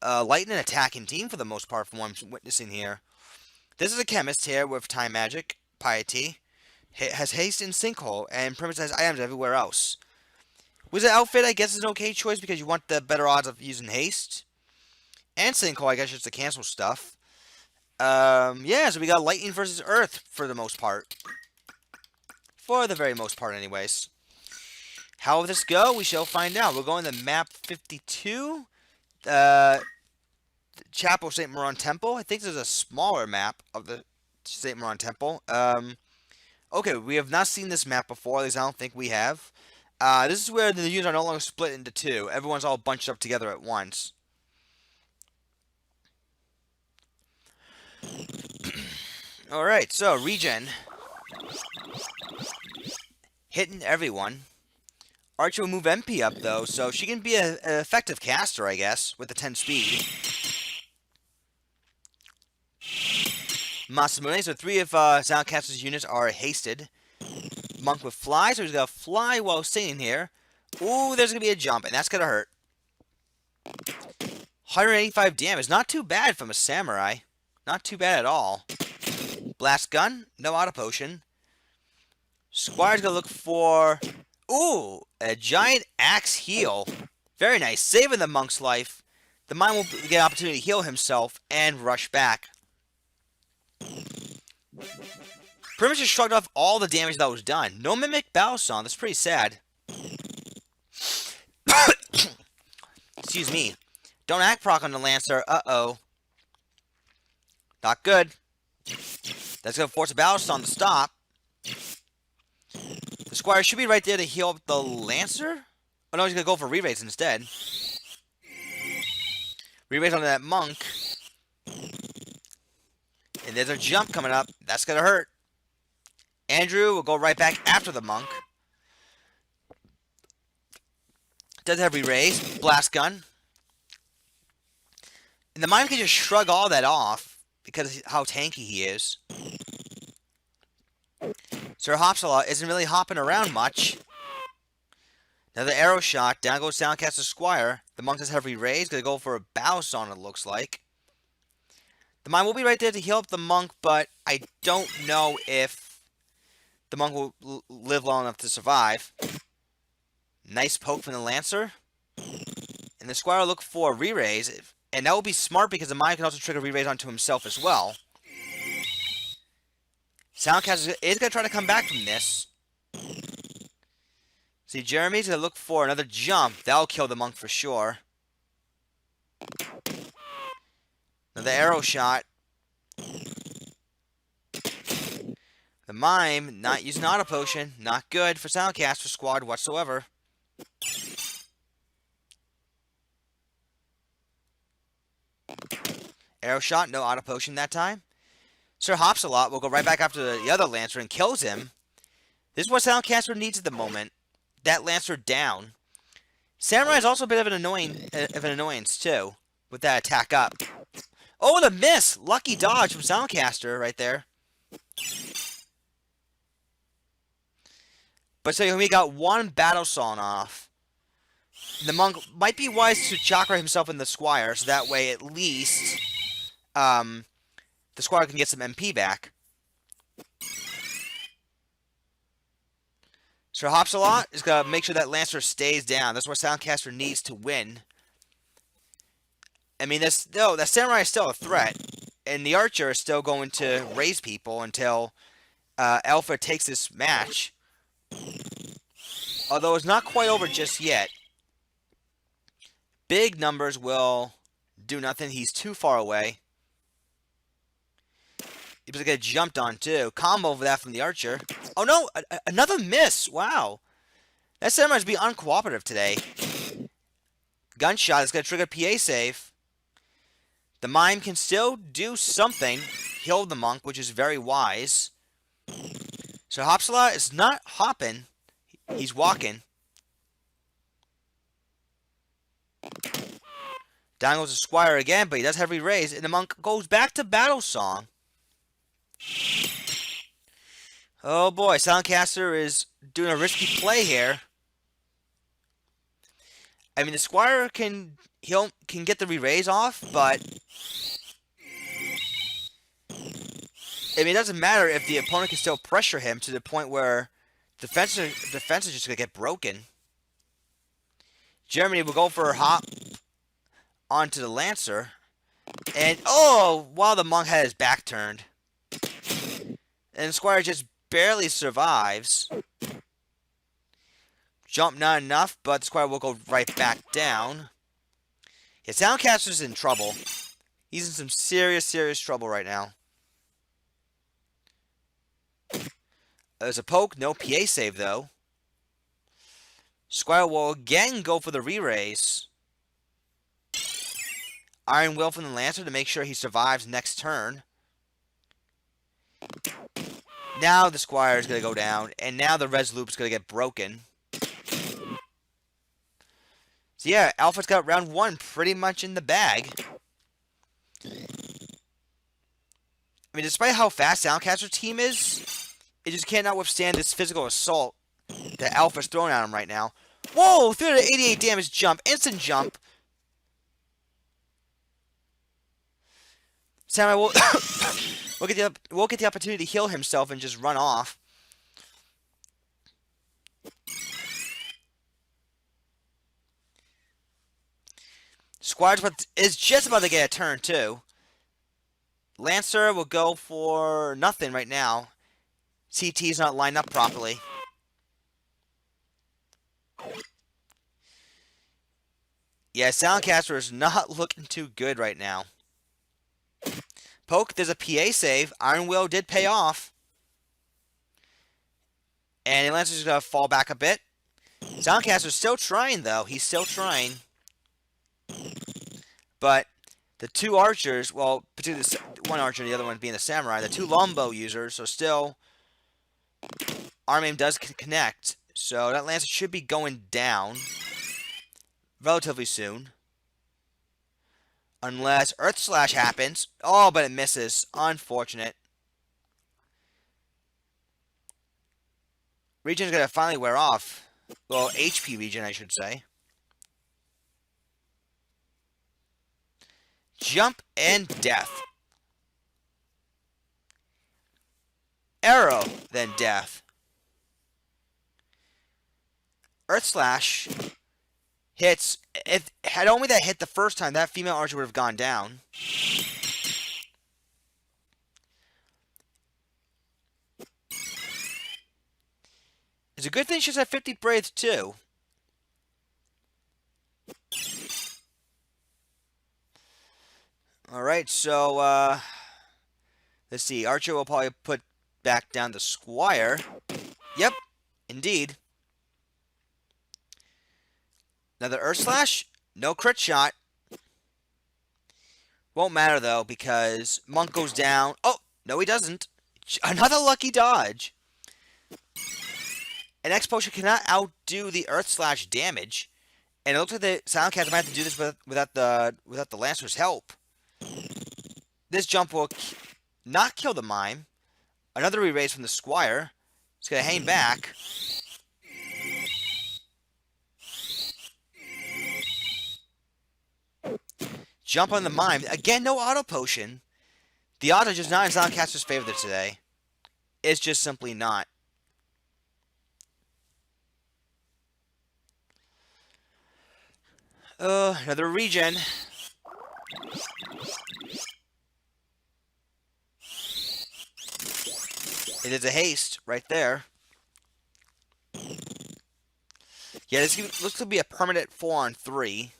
lightning attacking team for the most part, from what I'm witnessing here. This is a Chemist here with Time Magic, Piety, has Haste and Sinkhole, and Primitive items everywhere else. Wizard Outfit, I guess, is an okay choice because you want the better odds of using Haste. And Sinkhole, I guess, just to cancel stuff. Yeah, so we got Lightning versus Earth for the most part. For the very most part, anyways. How will this go? We shall find out. We're going to map 52. Chapel St. Moron Temple. I think there's a smaller map of the St. Moron Temple. Okay, we have not seen this map before. At least I don't think we have. This is where the units are no longer split into 2. Everyone's all bunched up together at once. Alright, so regen. Hitting everyone. Archer will move MP up, though, so she can be an effective caster, I guess, with the 10 speed. Masamune, so 3 of Soundcaster's units are hasted. Monk with Fly, so he's got to fly while singing here. Ooh, there's going to be a jump, and that's going to hurt. 185 damage, not too bad from a Samurai. Not too bad at all. Blast Gun, no Auto Potion. Squire's going to look for... Ooh, a giant axe heal. Very nice. Saving the monk's life. The mime will get an opportunity to heal himself and rush back. Pretty much just shrugged off all the damage that was done. No Mimic Battle Song. That's pretty sad. Excuse me. Don't act proc on the Lancer. Uh-oh. Not good. That's going to force a Battlestone to stop. The Squire should be right there to heal up the Lancer. Oh no, he's going to go for re-raise instead. Re-raise on that Monk. And there's a jump coming up. That's going to hurt. Andrew will go right back after the Monk. Does have re-raise. Blast Gun. And the Mime can just shrug all that off because of how tanky he is. Sir Hopsalot isn't really hopping around much. Another arrow shot. Down goes Silentcaster Squire. The Monk does have re-raise. Going to go for a Battlestone, it looks like. The Mime will be right there to heal up the Monk, but I don't know if the Monk will live long enough to survive. Nice poke from the Lancer. And the Squire will look for a re-raise. And that will be smart because the Mime can also trigger re-raise onto himself as well. Silentcaster is going to try to come back from this. See, Jeremy's going to look for another jump. That'll kill the Monk for sure. Another arrow shot. The Mime not using Auto Potion. Not good for Silentcaster Squad whatsoever. Arrow shot, no Auto Potion that time. Sir Hopsalot will go right back after the other Lancer and kills him. This is what Silentcaster needs at the moment. That Lancer down. Samurai is also a bit of an annoyance too, with that attack up. Oh, the miss! Lucky dodge from Silentcaster right there. But so we got one Battle Song off. The Monk might be wise to chakra himself in the Squire, so that way at least the Squire can get some MP back. Sir Hopsalot is going to make sure that Lancer stays down. That's what Silentcaster needs to win. I mean, that Samurai is still a threat. And the Archer is still going to raise people until Alfa takes this match. Although it's not quite over just yet. Big numbers will do nothing. He's too far away. He was going to get jumped on too. Combo over that from the Archer. Oh no! Another miss! Wow. That Samurai's being uncooperative today. Gunshot is going to trigger PA save. The Mime can still do something. Heal the Monk, which is very wise. So Hopsalot is not hopping. He's walking. Down goes the Squire again, but he does have re-raise. And the Monk goes back to Battle Song. Oh boy, Silentcaster is doing a risky play here. I mean, the Squire can get the re-raise off, but I mean, it doesn't matter if the opponent can still pressure him to the point where defense is just gonna get broken. Germany will go for a hop onto the Lancer, and oh, while the Monk had his back turned, and the Squire just barely survives. Jump not enough, but the Squire will go right back down. Yeah, Silentcaster's in trouble. He's in some serious trouble right now. There's a poke, no PA save though. Squire will again go for the re-raise. Iron Will from the Lancer to make sure he survives next turn. Now the Squire is going to go down, and now the Res Loop is going to get broken. So yeah, Alpha's got round one pretty much in the bag. I mean, despite how fast Silentcaster's team is, it just cannot withstand this physical assault that Alpha's throwing at him right now. Whoa! 388 damage jump. Instant jump. Samurai will, will get the opportunity to heal himself and just run off. Squire's is just about to get a turn, too. Lancer will go for nothing right now. CT's not lined up properly. Yeah, silentkaster is not looking too good right now. Poke, there's a PA save. Iron Will did pay off. And the Lancer's going to fall back a bit. Silentcaster's still trying, though. He's still trying. But the two archers, well, particularly one archer and the other one being the samurai, the two longbow users, so still, arm aim does connect. So that Lancer should be going down relatively soon. Unless Earth Slash happens. Oh, but it misses. Unfortunate. Regen's going to finally wear off. Well, HP regen, I should say. Jump and death. Arrow, then death. Earth Slash hits. If had only that hit the first time, that female archer would have gone down. It's a good thing she's at 50 braids too. Alright, so let's see. Archer will probably put back down the Squire. Yep, indeed. Another Earth Slash. No crit shot. Won't matter though, because Monk goes down. Oh, no he doesn't. Another lucky dodge. An X-Potion cannot outdo the Earth Slash damage. And it looks like the silentcaster might have to do this without the Lancer's help. This jump will not kill the Mime. Another erase from the Squire. It's going to hang back. Jump on the Mime. Again, no auto potion. The auto is just not in silentcaster's favor today. It's just simply not. Another regen. It is a haste right there. Yeah, this looks to be a permanent 4-on-3.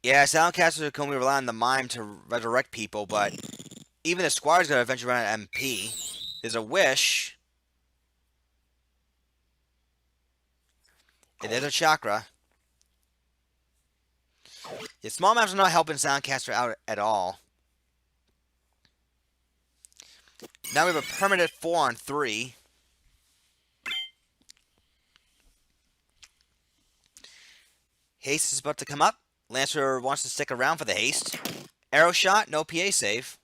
Yeah, silentcasters can only rely on the Mime to resurrect people, but even the Squire's going to eventually run out of MP. There's a wish. And there's a chakra. Yeah, small maps are not helping silentcaster out at all. Now we have a permanent 4-on-3. Haste is about to come up. Lancer wants to stick around for the haste. Arrow shot, no PA save.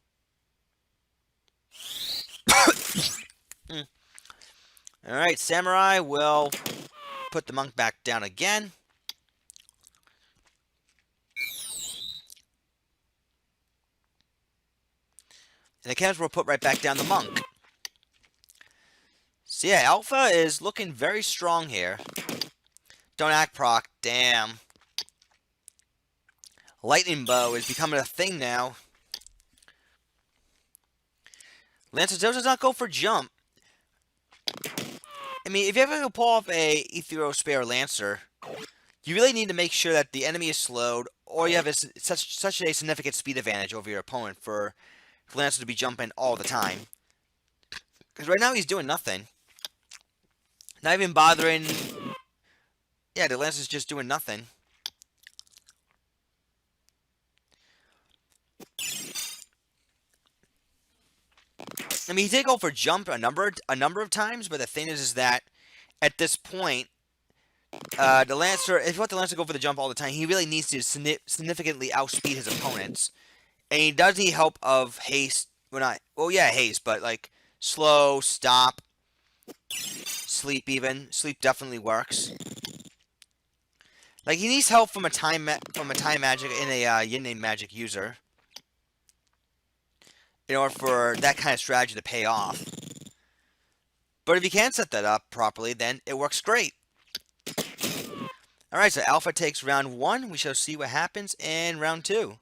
Alright, Samurai will put the Monk back down again. And the chemist will put right back down the Monk. So yeah, Alpha is looking very strong here. Don't act proc, damn. Lightning Bow is becoming a thing now. Lancer does not go for jump. I mean, if you ever pull off a Ethereal Spare Lancer, you really need to make sure that the enemy is slowed, or you have such a significant speed advantage over your opponent for Lancer to be jumping all the time. Because right now he's doing nothing. Not even bothering. Yeah, the Lancer's just doing nothing. I mean, he did go for jump a number of times, but the thing is that at this point, the Lancer, if you want the Lancer to go for the jump all the time, he really needs to significantly outspeed his opponents, and he does need help of haste. Well, yeah, haste, but like slow, stop, sleep. Even sleep definitely works. Like he needs help from a time magic and a yin magic user in order for that kind of strategy to pay off. But if you can set that up properly, then it works great. Alright, so Alpha takes round 1. We shall see what happens in round 2.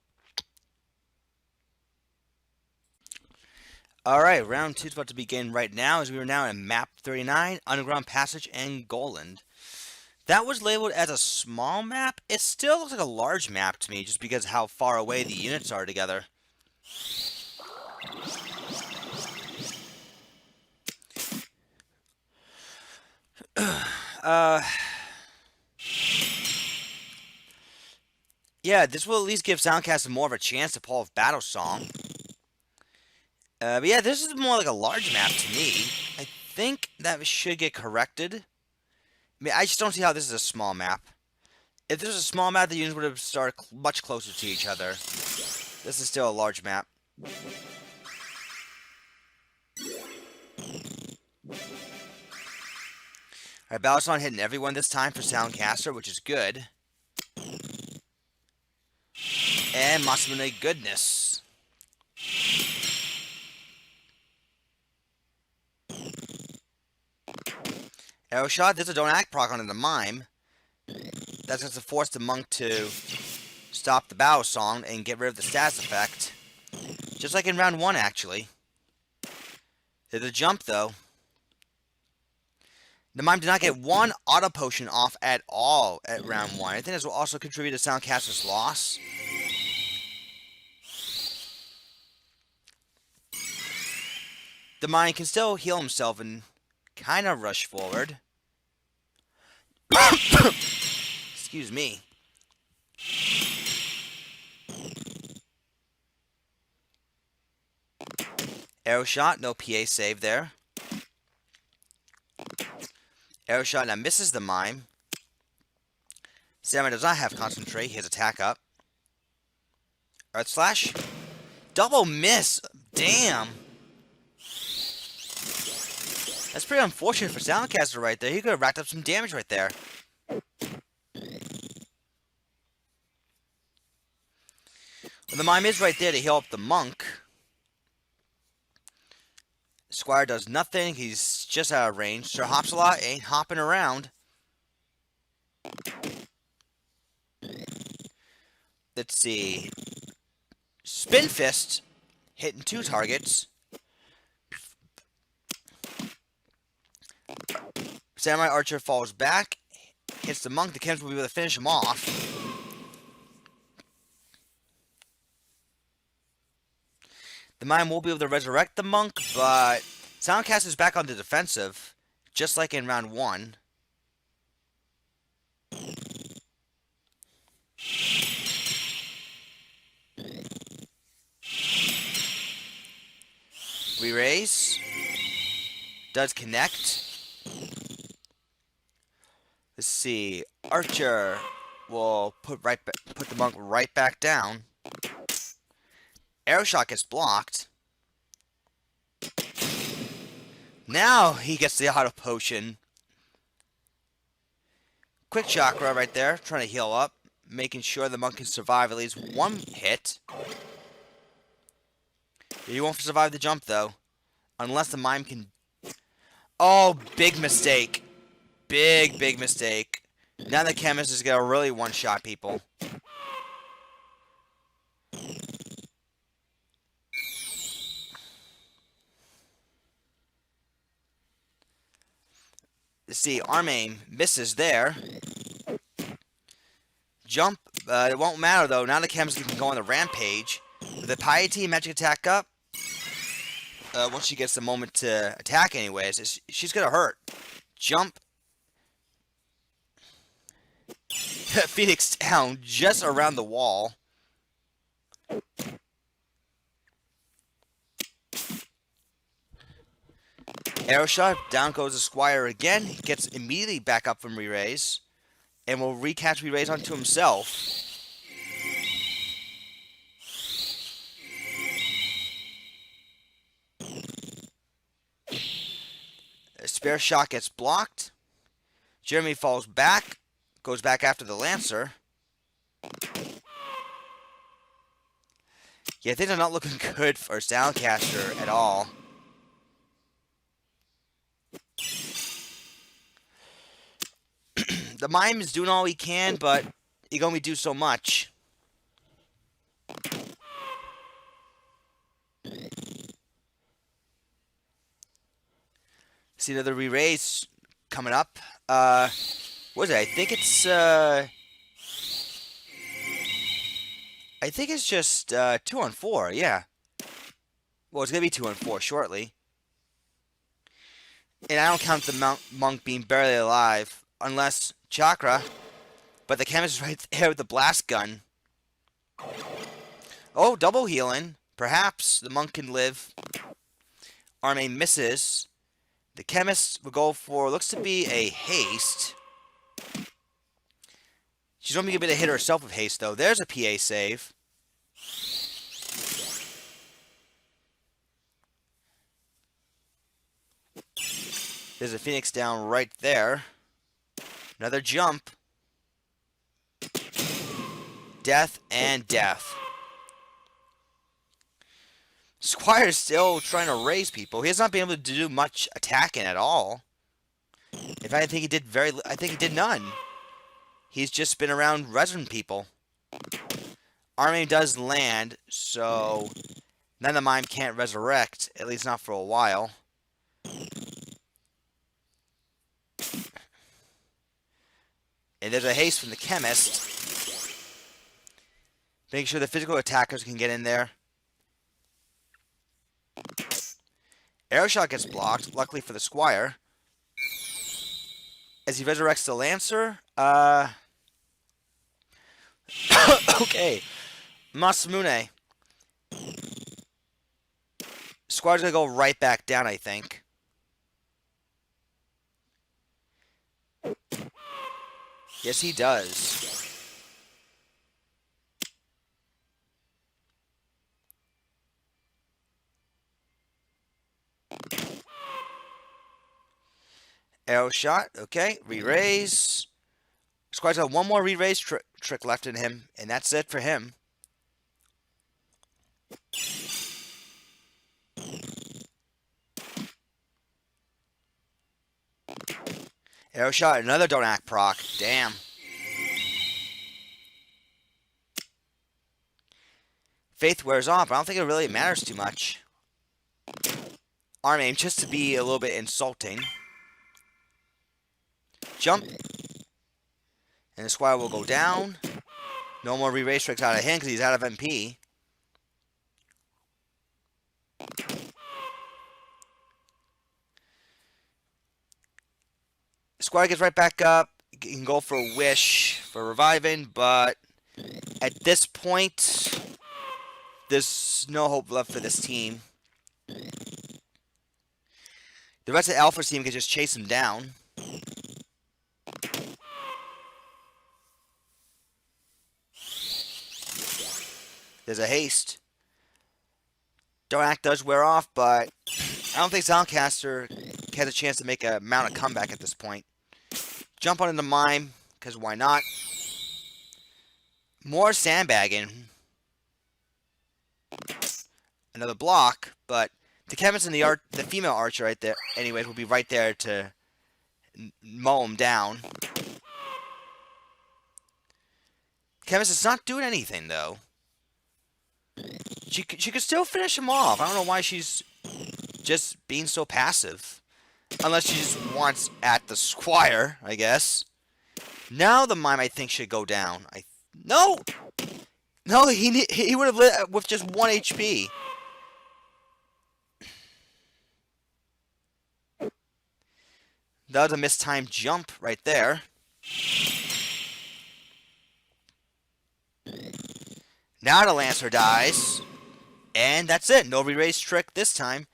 Alright, round 2 is about to begin right now, as we are now in map 39, Underground Passage and Goland. That was labeled as a small map. It still looks like a large map to me, just because of how far away the units are together. Yeah, this will at least give Soundcaster more of a chance to pull off Battle Song. But yeah, this is more like a large map to me. I think that should get corrected. I mean, I just don't see how this is a small map. If this was a small map, the units would have started much closer to each other. This is still a large map. Alright, Battle Song hitting everyone this time for Soundcaster, which is good. And Masamune goodness. Arrow shot. There's a don't act proc on the mime. That's going to force the monk to stop the battle song and get rid of the status effect. Just like in round 1, actually. There's a jump, though. The mime did not get one auto potion off at all at round 1. I think this will also contribute to Soundcaster's loss. The mime can still heal himself and kind of rush forward. Excuse me. Arrow shot, no PA save there. Arrow shot now misses the mime. Samurai does not have concentrate, his attack up. Earth slash. Double miss. Damn. That's pretty unfortunate for Soundcaster right there. He could have racked up some damage right there. Well, the mime is right there to heal up the monk. Squire does nothing. He's just out of range. Sir hops a lot. Ain't hopping around. Let's see. Spin Fist. Hitting 2 targets. Samurai Archer falls back. Hits the monk. The Chems will be able to finish him off. The mime will be able to resurrect the monk, but Soundcaster is back on the defensive, just like in round 1. Re-raise. Does connect. Let's see. Archer will put the monk right back down. Arrow shot gets blocked. Now he gets the auto potion. Quick chakra right there, trying to heal up, making sure the monk can survive at least 1 hit. He won't survive the jump though, unless the mime can. Oh, big mistake. Big mistake. Now the chemist is gonna really one-shot people. Let's see, arm aim misses there. Jump, it won't matter though. Now the chemist can go on the rampage. With the piety magic attack up, once she gets the moment to attack anyways, she's gonna hurt. Jump. Phoenix down just around the wall. Arrow shot, down goes the Squire again. He gets immediately back up from re-raise. And will recatch re-raise onto himself. A spare shot gets blocked. Jeremy falls back. Goes back after the Lancer. Yeah, things are not looking good for Soundcaster at all. The mime is doing all he can, but he can only do so much. see another re-raise coming up. What is it? I think it's just 2 on 4. Yeah. Well, it's gonna be 2 on 4 shortly. And I don't count the monk being barely alive, unless Chakra. But the chemist is right there with the blast gun. Oh, double healing. Perhaps the monk can live. Arme misses. The chemist will go for, looks to be a haste. She's only going to be able to hit herself with haste, though. There's a PA save. There's a Phoenix down right there. Another jump. Death and death. Squire's still trying to raise people. He has not been able to do much attacking at all. In fact, I think he did none. He's just been around resin people. Arme does land, so none of mine can't resurrect, at least not for a while. And there's a haste from the chemist. Making sure the physical attackers can get in there. Arrow shot gets blocked, luckily for the Squire. As he resurrects the Lancer, okay. Masamune. Squire's gonna go right back down, I think. Yes, he does. Arrow shot, okay. Re-raise. Squire's got one more re-raise trick left in him, and that's it for him. Arrow shot, another Zodiac proc. Damn. Faith wears off, but I don't think it really matters too much. Arm aim, just to be a little bit insulting. Jump. And the Squire will go down. No more re-raise tricks out of him because he's out of MP. Squire gets right back up. He can go for a wish for reviving, but at this point, there's no hope left for this team. The rest of the Alpha team can just chase him down. There's a haste. Zodiac does wear off, but I don't think silentkaster has a chance to make a mount a comeback at this point. Jump on into mime, because why not? More sandbagging. Another block, but the chemist and the female archer right there, anyways, will be right there to mow him down. Chemist is not doing anything, though. She could still finish him off. I don't know why she's just being so passive. Unless she just wants at the Squire, I guess. Now the mime, I think, should go down. No! No, he would have lit with just 1 HP. That was a mistimed jump right there. Now the Lancer dies. And that's it. No re-raise trick this time.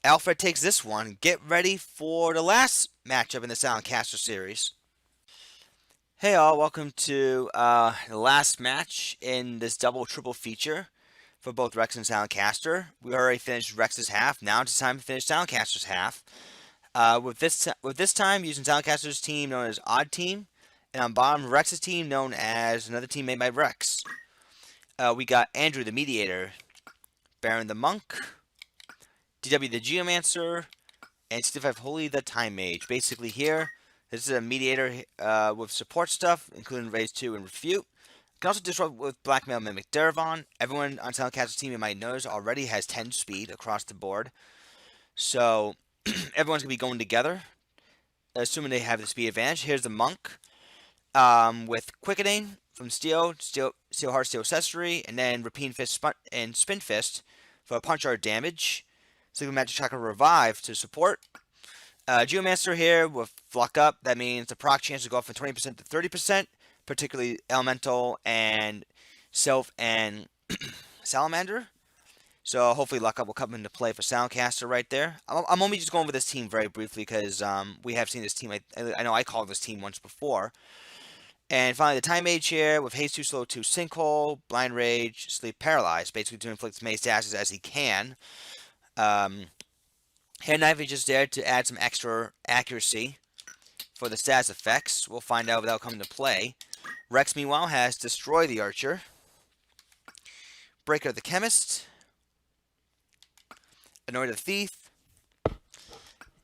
Alfa takes this one. Get ready for the last matchup in the silentkaster series. Hey all, welcome to the last match in this double-triple feature for both Reks and silentkaster. We already finished Reks' half. Now it's time to finish silentkaster's half. With this time, using silentkaster's team known as Odd Team, and on bottom, Reks' team known as another team made by Reks. We got Andrew the Mediator, Baron the Monk, DW the Geomancer, and 65 Holy the Time Mage. Basically here, this is a Mediator with support stuff, including Raise 2 and Refute. Can also disrupt with Blackmail Mimic Dervon. Everyone on silentkaster's team, you might notice, already has 10 speed across the board. So everyone's going to be going together, assuming they have the speed advantage. Here's the monk with quickening from steel heart, steel accessory, and then repeat fist and spin fist for punch art damage. Sleeping magic chakra revive to support. Geomancer here with Flock Up. That means the proc chance to go up from 20% to 30%, particularly Elemental and Sylph and Salamander. So hopefully Luck Up will come into play for Silentkaster right there. I'm only just going over this team very briefly because we have seen this team. I know I called this team once before. And finally, the Time Mage here with Haste 2, Slow 2, Sinkhole, Blind Rage, Sleep Paralyzed, basically to inflict as many stashes as he can. Hand Knife is just there to add some extra accuracy for the stats effects. We'll find out without coming to play. Reks, meanwhile, has Destroy the Archer, Breaker the Chemist, Annoy the Thief,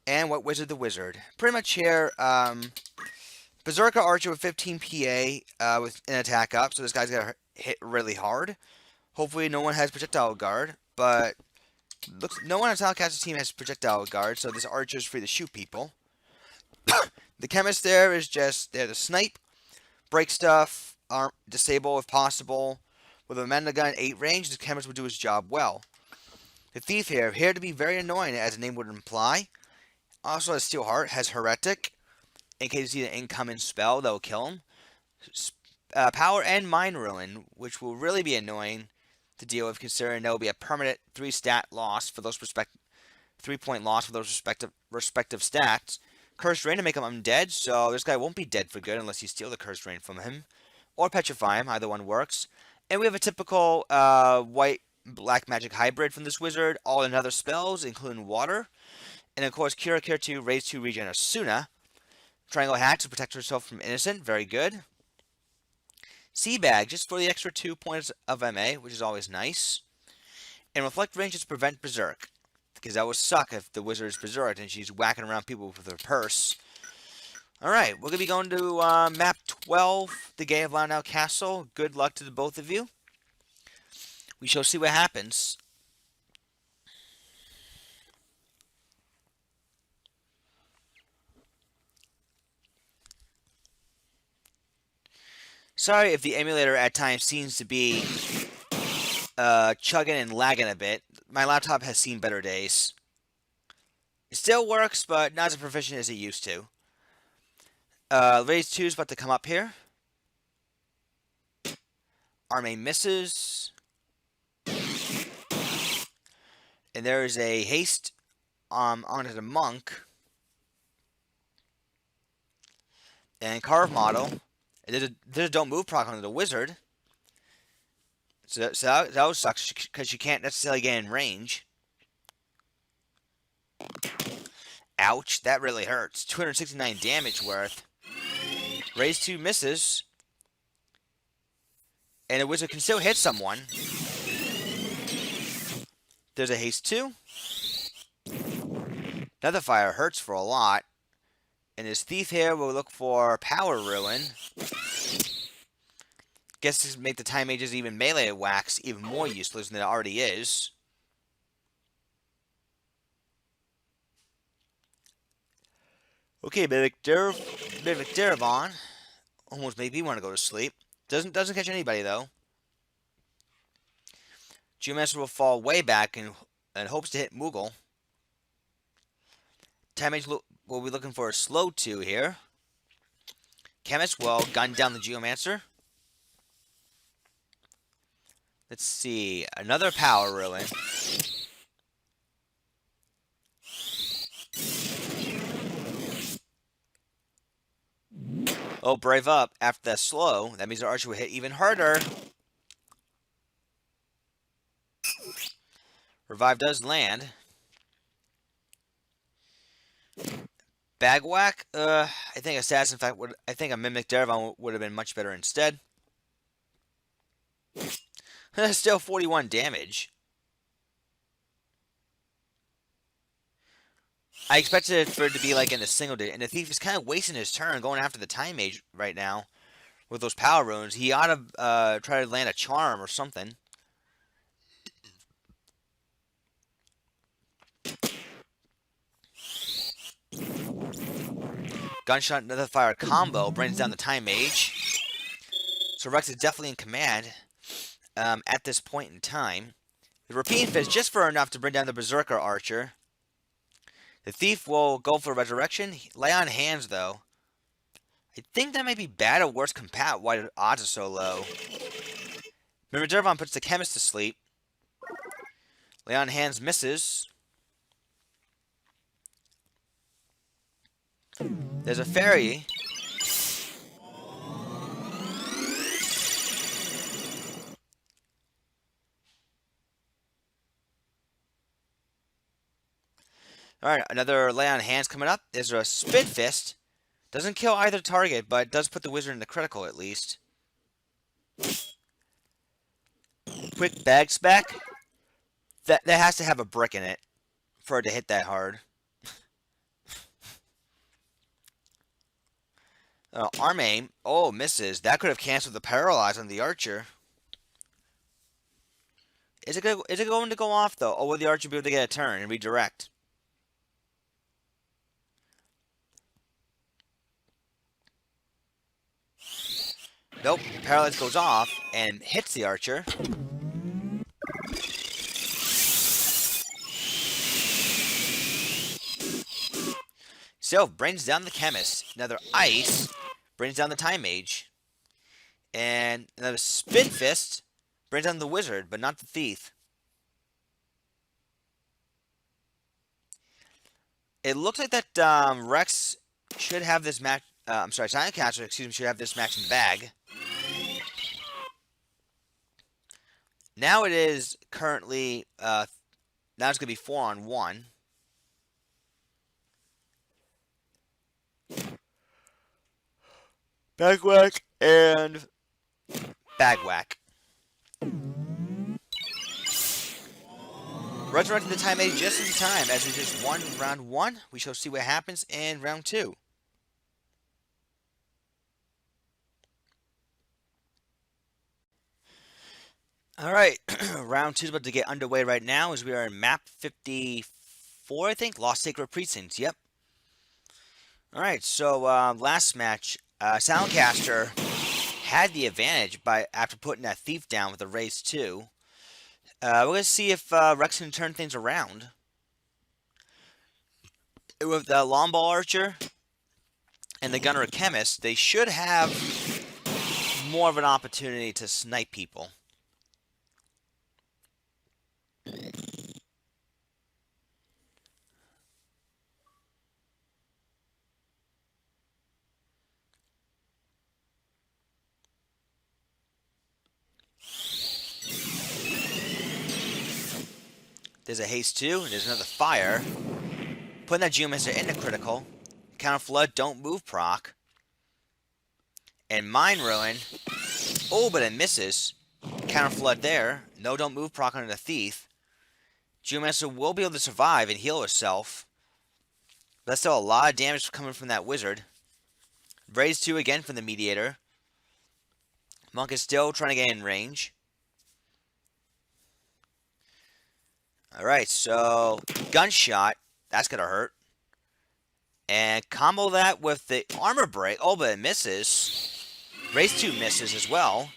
and What Wizard the Wizard. Pretty much here, Berserker Archer with 15 PA with an attack up, so this guy's going to hit really hard. Hopefully no one has Projectile Guard, but no one on Silentkaster's team has Projectile Guard, so this Archer is free to shoot people. The Chemist there is just there to snipe, break stuff, disable if possible. With a Mantle gun at 8 range, the Chemist would do his job well. The Thief here to be very annoying, as the name would imply. Also has Steel Heart, has Heretic, in case you see an incoming spell that will kill him. Power and Mind Ruin, which will really be annoying to deal with, considering there will be a permanent 3-stat loss for those 3-point loss for those respective stats. Cursed Rain to make him undead, so this guy won't be dead for good unless you steal the Cursed Rain from him. Or Petrify him, either one works. And we have a typical white-black magic hybrid from this wizard, all another spells, including water. And of course, Cure 2, Raise 2, Regen Asuna. Triangle Hat to protect herself from Innocent, very good. Seabag, just for the extra 2 points of MA, which is always nice. And Reflect Range to prevent Berserk, because that would suck if the wizard is Berserked and she's whacking around people with her purse. Alright, we're going to be going to map 12, the Gate of Lionel Castle. Good luck to the both of you. We shall see what happens. Sorry if the emulator at times seems to be chugging and lagging a bit. My laptop has seen better days. It still works, but not as proficient as it used to. Raise 2 is about to come up here. Arme misses. And there is a haste onto the monk. And carve model. There's a don't move proc onto the wizard. So that sucks because you can't necessarily get in range. Ouch, that really hurts. 269 damage worth. Raise 2 misses. And the wizard can still hit someone. There's a haste 2. Another fire hurts for a lot. And this thief here will look for Power Ruin. Guess this make the Time Mage's even melee wax even more useless than it already is. Okay, Mimic Darabon almost made me want to go to sleep. Doesn't catch anybody though. Geomancer will fall way back and hopes to hit Moogle. Time Mage will be looking for a slow 2 here. Chemist will gun down the Geomancer. Let's see. Another Power Ruin. Oh, brave up. After that slow, that means the archer will hit even harder. Revive does land. Bag whack? I think Assassin Fact would. I think a Mimic Darabon would have been much better instead. Still 41 damage. I expected it for it to be like in the single digit, and the thief is kind of wasting his turn going after the Time Mage right now with those power runes. He ought to try to land a charm or something. Gunshot, another fire combo brings down the Time Mage. So Reks is definitely in command at this point in time. The Repeating Fist just for enough to bring down the Berserker Archer. The Thief will go for Resurrection. Lay on Hands, though. I think that might be bad or worse compat why the odds are so low. Remember, Durvan puts the Chemist to sleep. Lay on Hands misses. There's a Fairy. Alright, another Lay on Hands coming up. There's a Spin Fist. Doesn't kill either target, but does put the Wizard in the critical at least. Quick Bag Spec. That has to have a brick in it for it to hit that hard. Arm Aim. Oh, misses. That could have canceled the Paralyze on the Archer. Is it going to go off, though? Or will the Archer be able to get a turn and redirect? Nope. Paralyze goes off and hits the Archer. So, brings down the Chemist. Another Ice brings down the Time Mage. And another Spin Fist brings down the Wizard, but not the Thief. It looks like that Reks should have this match. I'm sorry, silentkaster, excuse me, should have this match in the bag. Now it is currently, now it's going to be 4-on-1. Bag whack and bag whack. Resurrecting the Time Mage just in time as we just won round 1. We shall see what happens in round 2. Alright, round 2 is about to get underway right now as we are in map 54, I think. Lost Sacred Precincts, yep. Alright, so last match, silentkaster had the advantage after putting that Thief down with a raise 2. We're going to see if Reks can turn things around. With the Longball Archer and the Gunner Chemist, they should have more of an opportunity to snipe people. There's a haste 2, and there's another fire. Putting that Geomancer into critical. Counter Flood, don't move proc. And Mind Ruin. Oh, but it misses. Counter Flood there. No, don't move proc on the Thief. Geomancer will be able to survive and heal herself. But that's still a lot of damage coming from that Wizard. Raise 2 again from the Mediator. Monk is still trying to get in range. Alright, so Gunshot. That's going to hurt. And combo that with the Armor Break. Oh, but it misses. Raise 2 misses as well.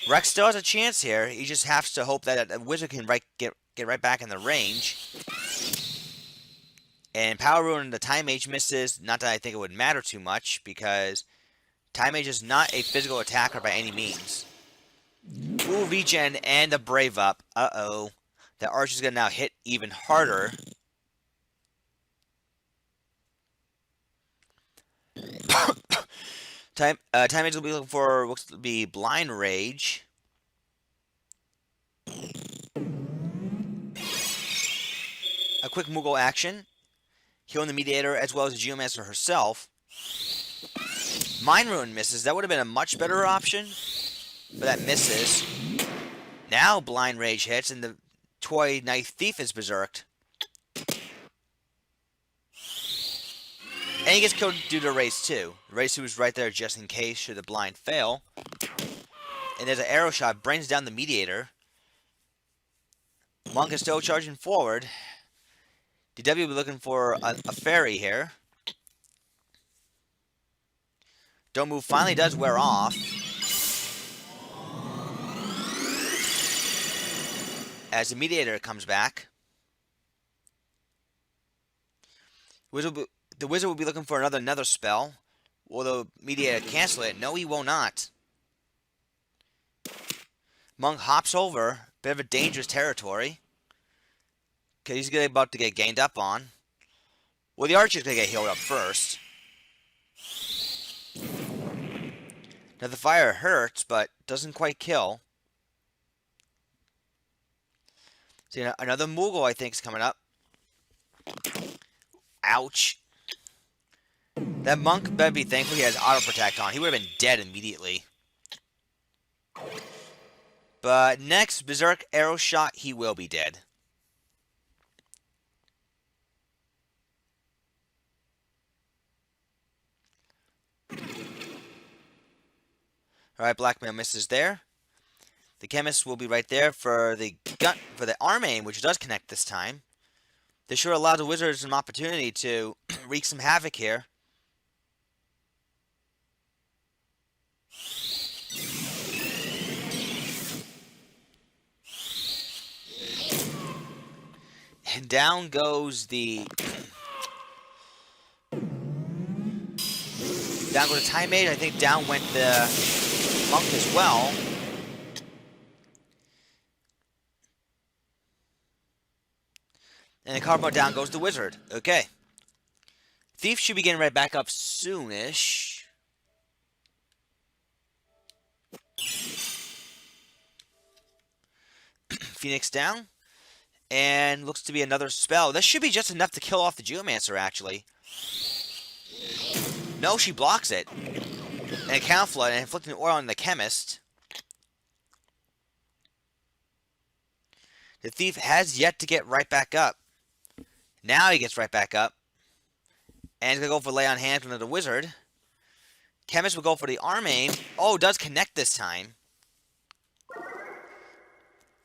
Reks still has a chance here. He just has to hope that a Wizard can get right back in the range. And Power Ruin the Time Mage misses. Not that I think it would matter too much, because Time Mage is not a physical attacker by any means. Ooh, regen and the Brave Up. Uh-oh. The Archer's going to now hit even harder. Time Mage will be looking for, looks to be Blind Rage. A quick Moogle action. Healing the Mediator as well as the Geomancer herself. Mind Ruin misses. That would have been a much better option. But that misses. Now Blind Rage hits and the Toy Knife Thief is berserked. And he gets killed due to Race 2. Race 2 is right there just in case should the blind fail. And there's an arrow shot, brings down the Mediator. Monk is still charging forward. DW will be looking for a fairy here. Don't move finally does wear off. As the mediator comes back. The wizard will be looking for another spell. Will the mediator cancel it? No, he will not. Monk hops over. Bit of a dangerous territory. Because he's about to get gained up on. Well, the archer's going to get healed up first. Now, the fire hurts, but doesn't quite kill. See, another Moogle, I think, is coming up. Ouch. That monk better be thankful he has auto protect on. He would have been dead immediately. But next, Berserk arrow shot, he will be dead. Alright, Blackmail misses there. The chemist will be right there for the arm aim, which does connect this time. This sure allows the wizards some opportunity to wreak some havoc here. And down goes the... Down goes the Time Mage. I think down went the Monk as well. And the card down goes the Wizard. Okay. Thief should be getting right back up soonish. Phoenix down. And looks to be another spell. This should be just enough to kill off the Geomancer, actually. No, she blocks it. And a Count Flood and inflicting an oil on the Chemist. The Thief has yet to get right back up. Now he gets right back up. And he's going to go for Lay on Hands with the Wizard. Chemist will go for the arm aim. Oh, does connect this time.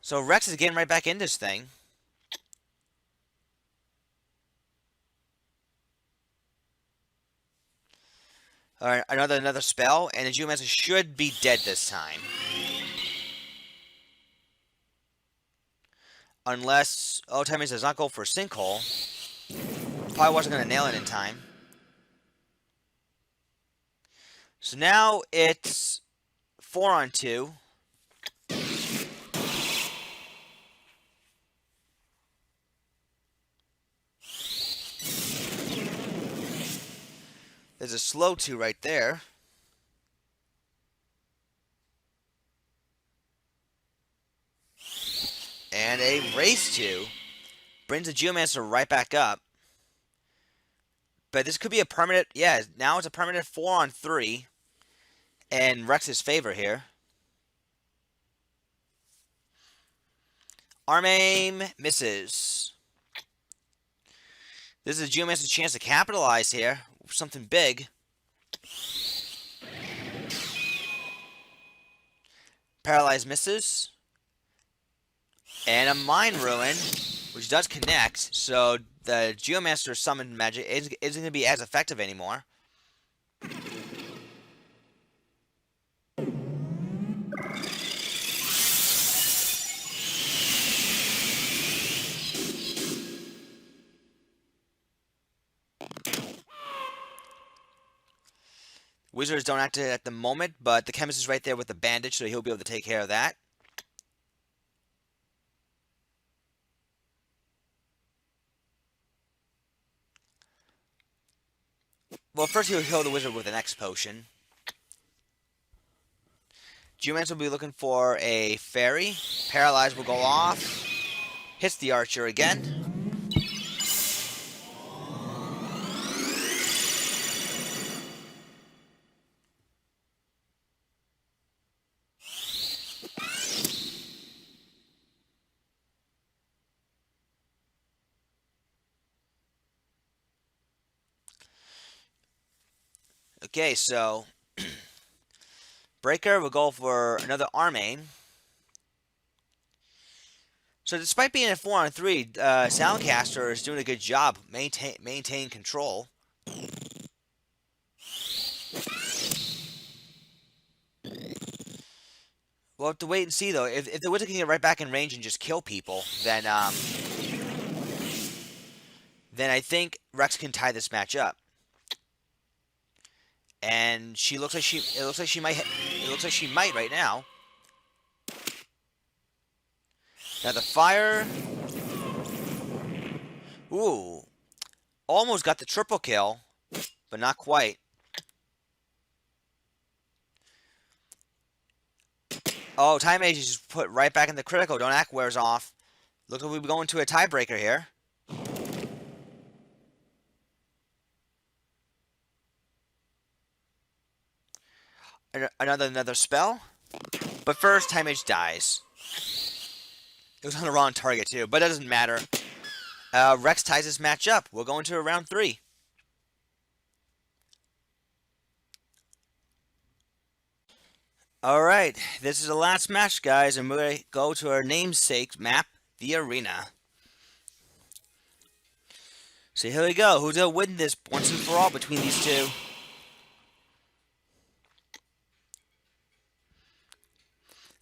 So Reks is getting right back in this thing. Alright, another spell, and the Geomancer should be dead this time. Unless... Oh, Time does not go for a Sinkhole. Probably wasn't going to nail it in time. So now it's 4-on-2. There's a slow 2 right there. And a race 2 brings the Geomancer right back up. But this could be a permanent... Yeah, now it's a permanent 4-on-3. In Rex's favor here. Arm aim misses. This is a Geomancer's chance to capitalize here. Something big. Paralyze misses. And a Mind Ruin, which does connect. So the Geomancer summoned magic isn't going to be as effective anymore. Wizards don't activate at the moment, but the Chemist is right there with the bandage, so he'll be able to take care of that. Well, first he'll heal the Wizard with an X potion. Geomancer will be looking for a Fairy. Paralyze will go off. Hits the Archer again. Okay, so Breaker will go for another arm aim. So despite being a 4-on-3, Soundcaster is doing a good job maintaining control. We'll have to wait and see, though. If the Wizard can get right back in range and just kill people, then I think Reks can tie this match up. And it looks like she might right now. Now the fire. Ooh, almost got the triple kill, but not quite. Oh, time age is just put right back in the critical. Don't act wears off. Looks like we're going to a tiebreaker here. Another spell. But first, time age dies. It was on the wrong target too, but it doesn't matter. Reks ties this match up. We'll go into round 3. Alright, this is the last match, guys, and we're going to go to our namesake map, the Arena. So here we go. Who's going to win this once and for all between these two?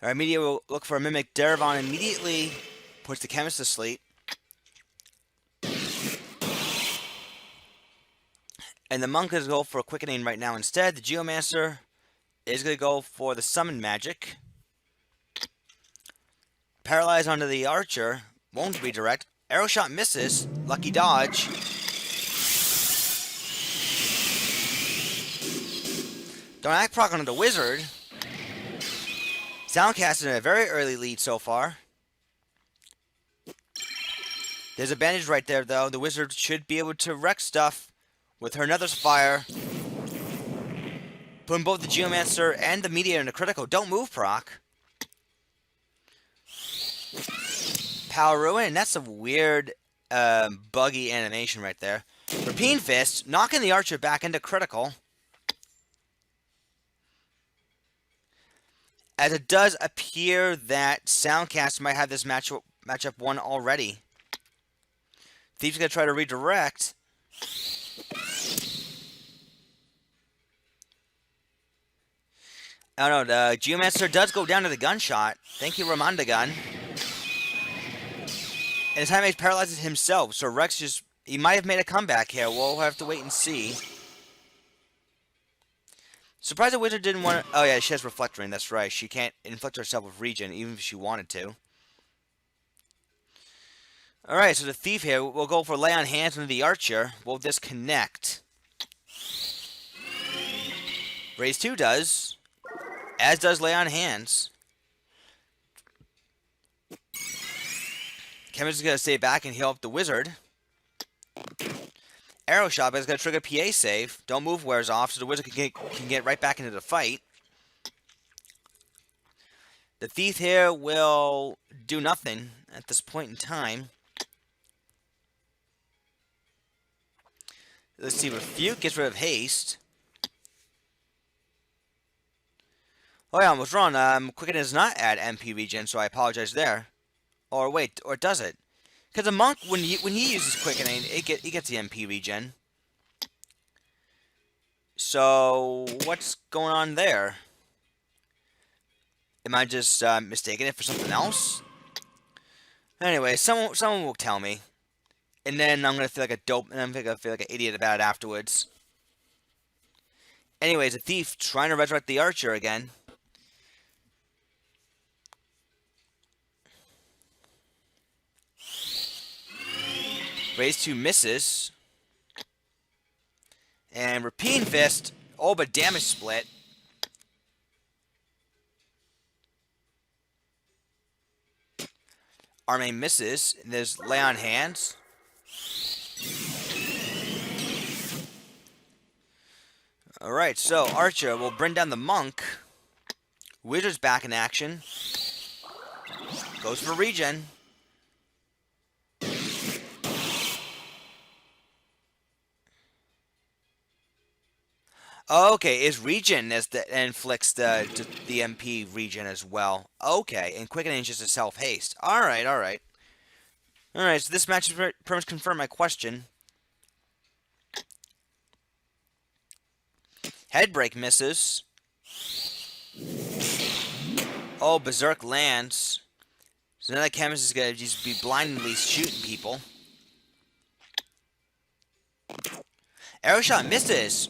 Our media will look for a Mimic. Darevon immediately puts the Chemist to sleep. And the Monk is going to go for a Quickening right now instead. The Geomancer is going to go for the Summon Magic. Paralyze onto the Archer. Won't redirect. Arrow Shot misses. Lucky dodge. Don't act proc onto the Wizard. Soundcaster in a very early lead so far. There's a bandage right there, though. The Wizard should be able to wreck stuff with her Nether's Fire. Putting both the Geomancer and the Meteor into critical. Don't move, proc. Power Ruin. That's a weird, buggy animation right there. Rapine Fist, knocking the Archer back into critical. As it does appear that Soundcast might have this matchup won already. Thief's going to try to redirect. Oh no, the Geomancer does go down to the gunshot. Thank you, Ramondagun. And the time age paralyzes himself, so Reks he might have made a comeback here. We'll have to wait and see. Surprised the Wizard didn't want to... Oh yeah, she has Reflect Ring, that's right. She can't inflict herself with Regen, even if she wanted to. Alright, so the Thief here will go for Lay on Hands into the Archer. Will this connect? Raise 2 does. As does Lay on Hands. Chemist is going to stay back and heal up the Wizard. Arrow Shot is going to trigger PA save. Don't move wears off, so the Wizard can get right back into the fight. The Thief here will do nothing at this point in time. Let's see, Refute gets rid of Haste. Oh yeah, I was wrong. Quicken does not add MP regen, so I apologize there. Or wait, or does it? Because the Monk, when he uses Quickening, he gets the MP regen. So what's going on there? Am I just mistaking it for something else? Anyway, someone will tell me, and then I'm gonna feel like a dope, and I'm gonna feel like an idiot about it afterwards. Anyways, the Thief trying to resurrect the Archer again. Raise 2 misses. And Rapine Fist. Oh, but damage split. Armane misses. And there's Lay on Hands. Alright, so Archer will bring down the Monk. Wizard's back in action. Goes for regen. Okay, is regen as the inflicts the MP regen as well. Okay, and Quickening is just a self haste. Alright, alright. Alright, so this match has pretty much confirmed my question. Head break misses. Oh, Berserk lands. So now that chemist is going to just be blindly shooting people. Arrow shot misses.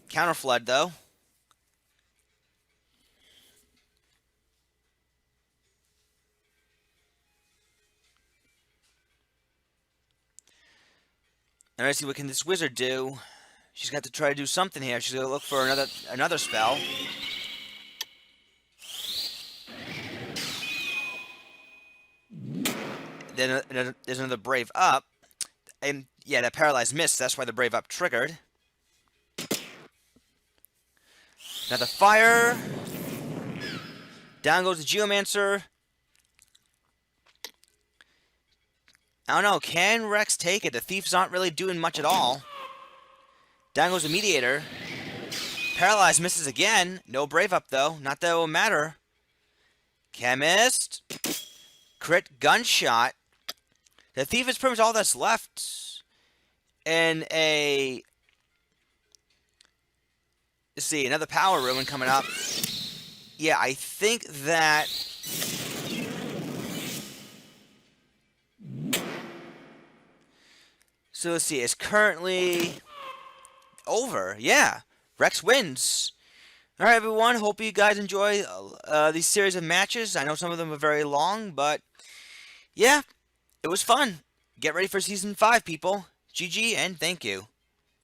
Counter flood, though. Now let's see what can this wizard do. She's got to try to do something here. She's going to look for another spell. Then there's another Brave Up. And yeah, that paralyzed missed. That's why the Brave Up triggered. Another fire. Down goes the Geomancer. I don't know. Can Reks take it? The Thieves aren't really doing much at all. Down goes the Mediator. Paralyzed misses again. No Brave Up, though. Not that it will matter. Chemist. Crit Gunshot. The Thief is pretty much all that's left. And a... Let's see, another Power Ruin coming up. Yeah, I think that... So let's see, it's currently over. Yeah, Reks wins. All right, everyone. Hope you guys enjoy these series of matches. I know some of them are very long, but yeah, it was fun. Get ready for Season 5, people. GG, and thank you.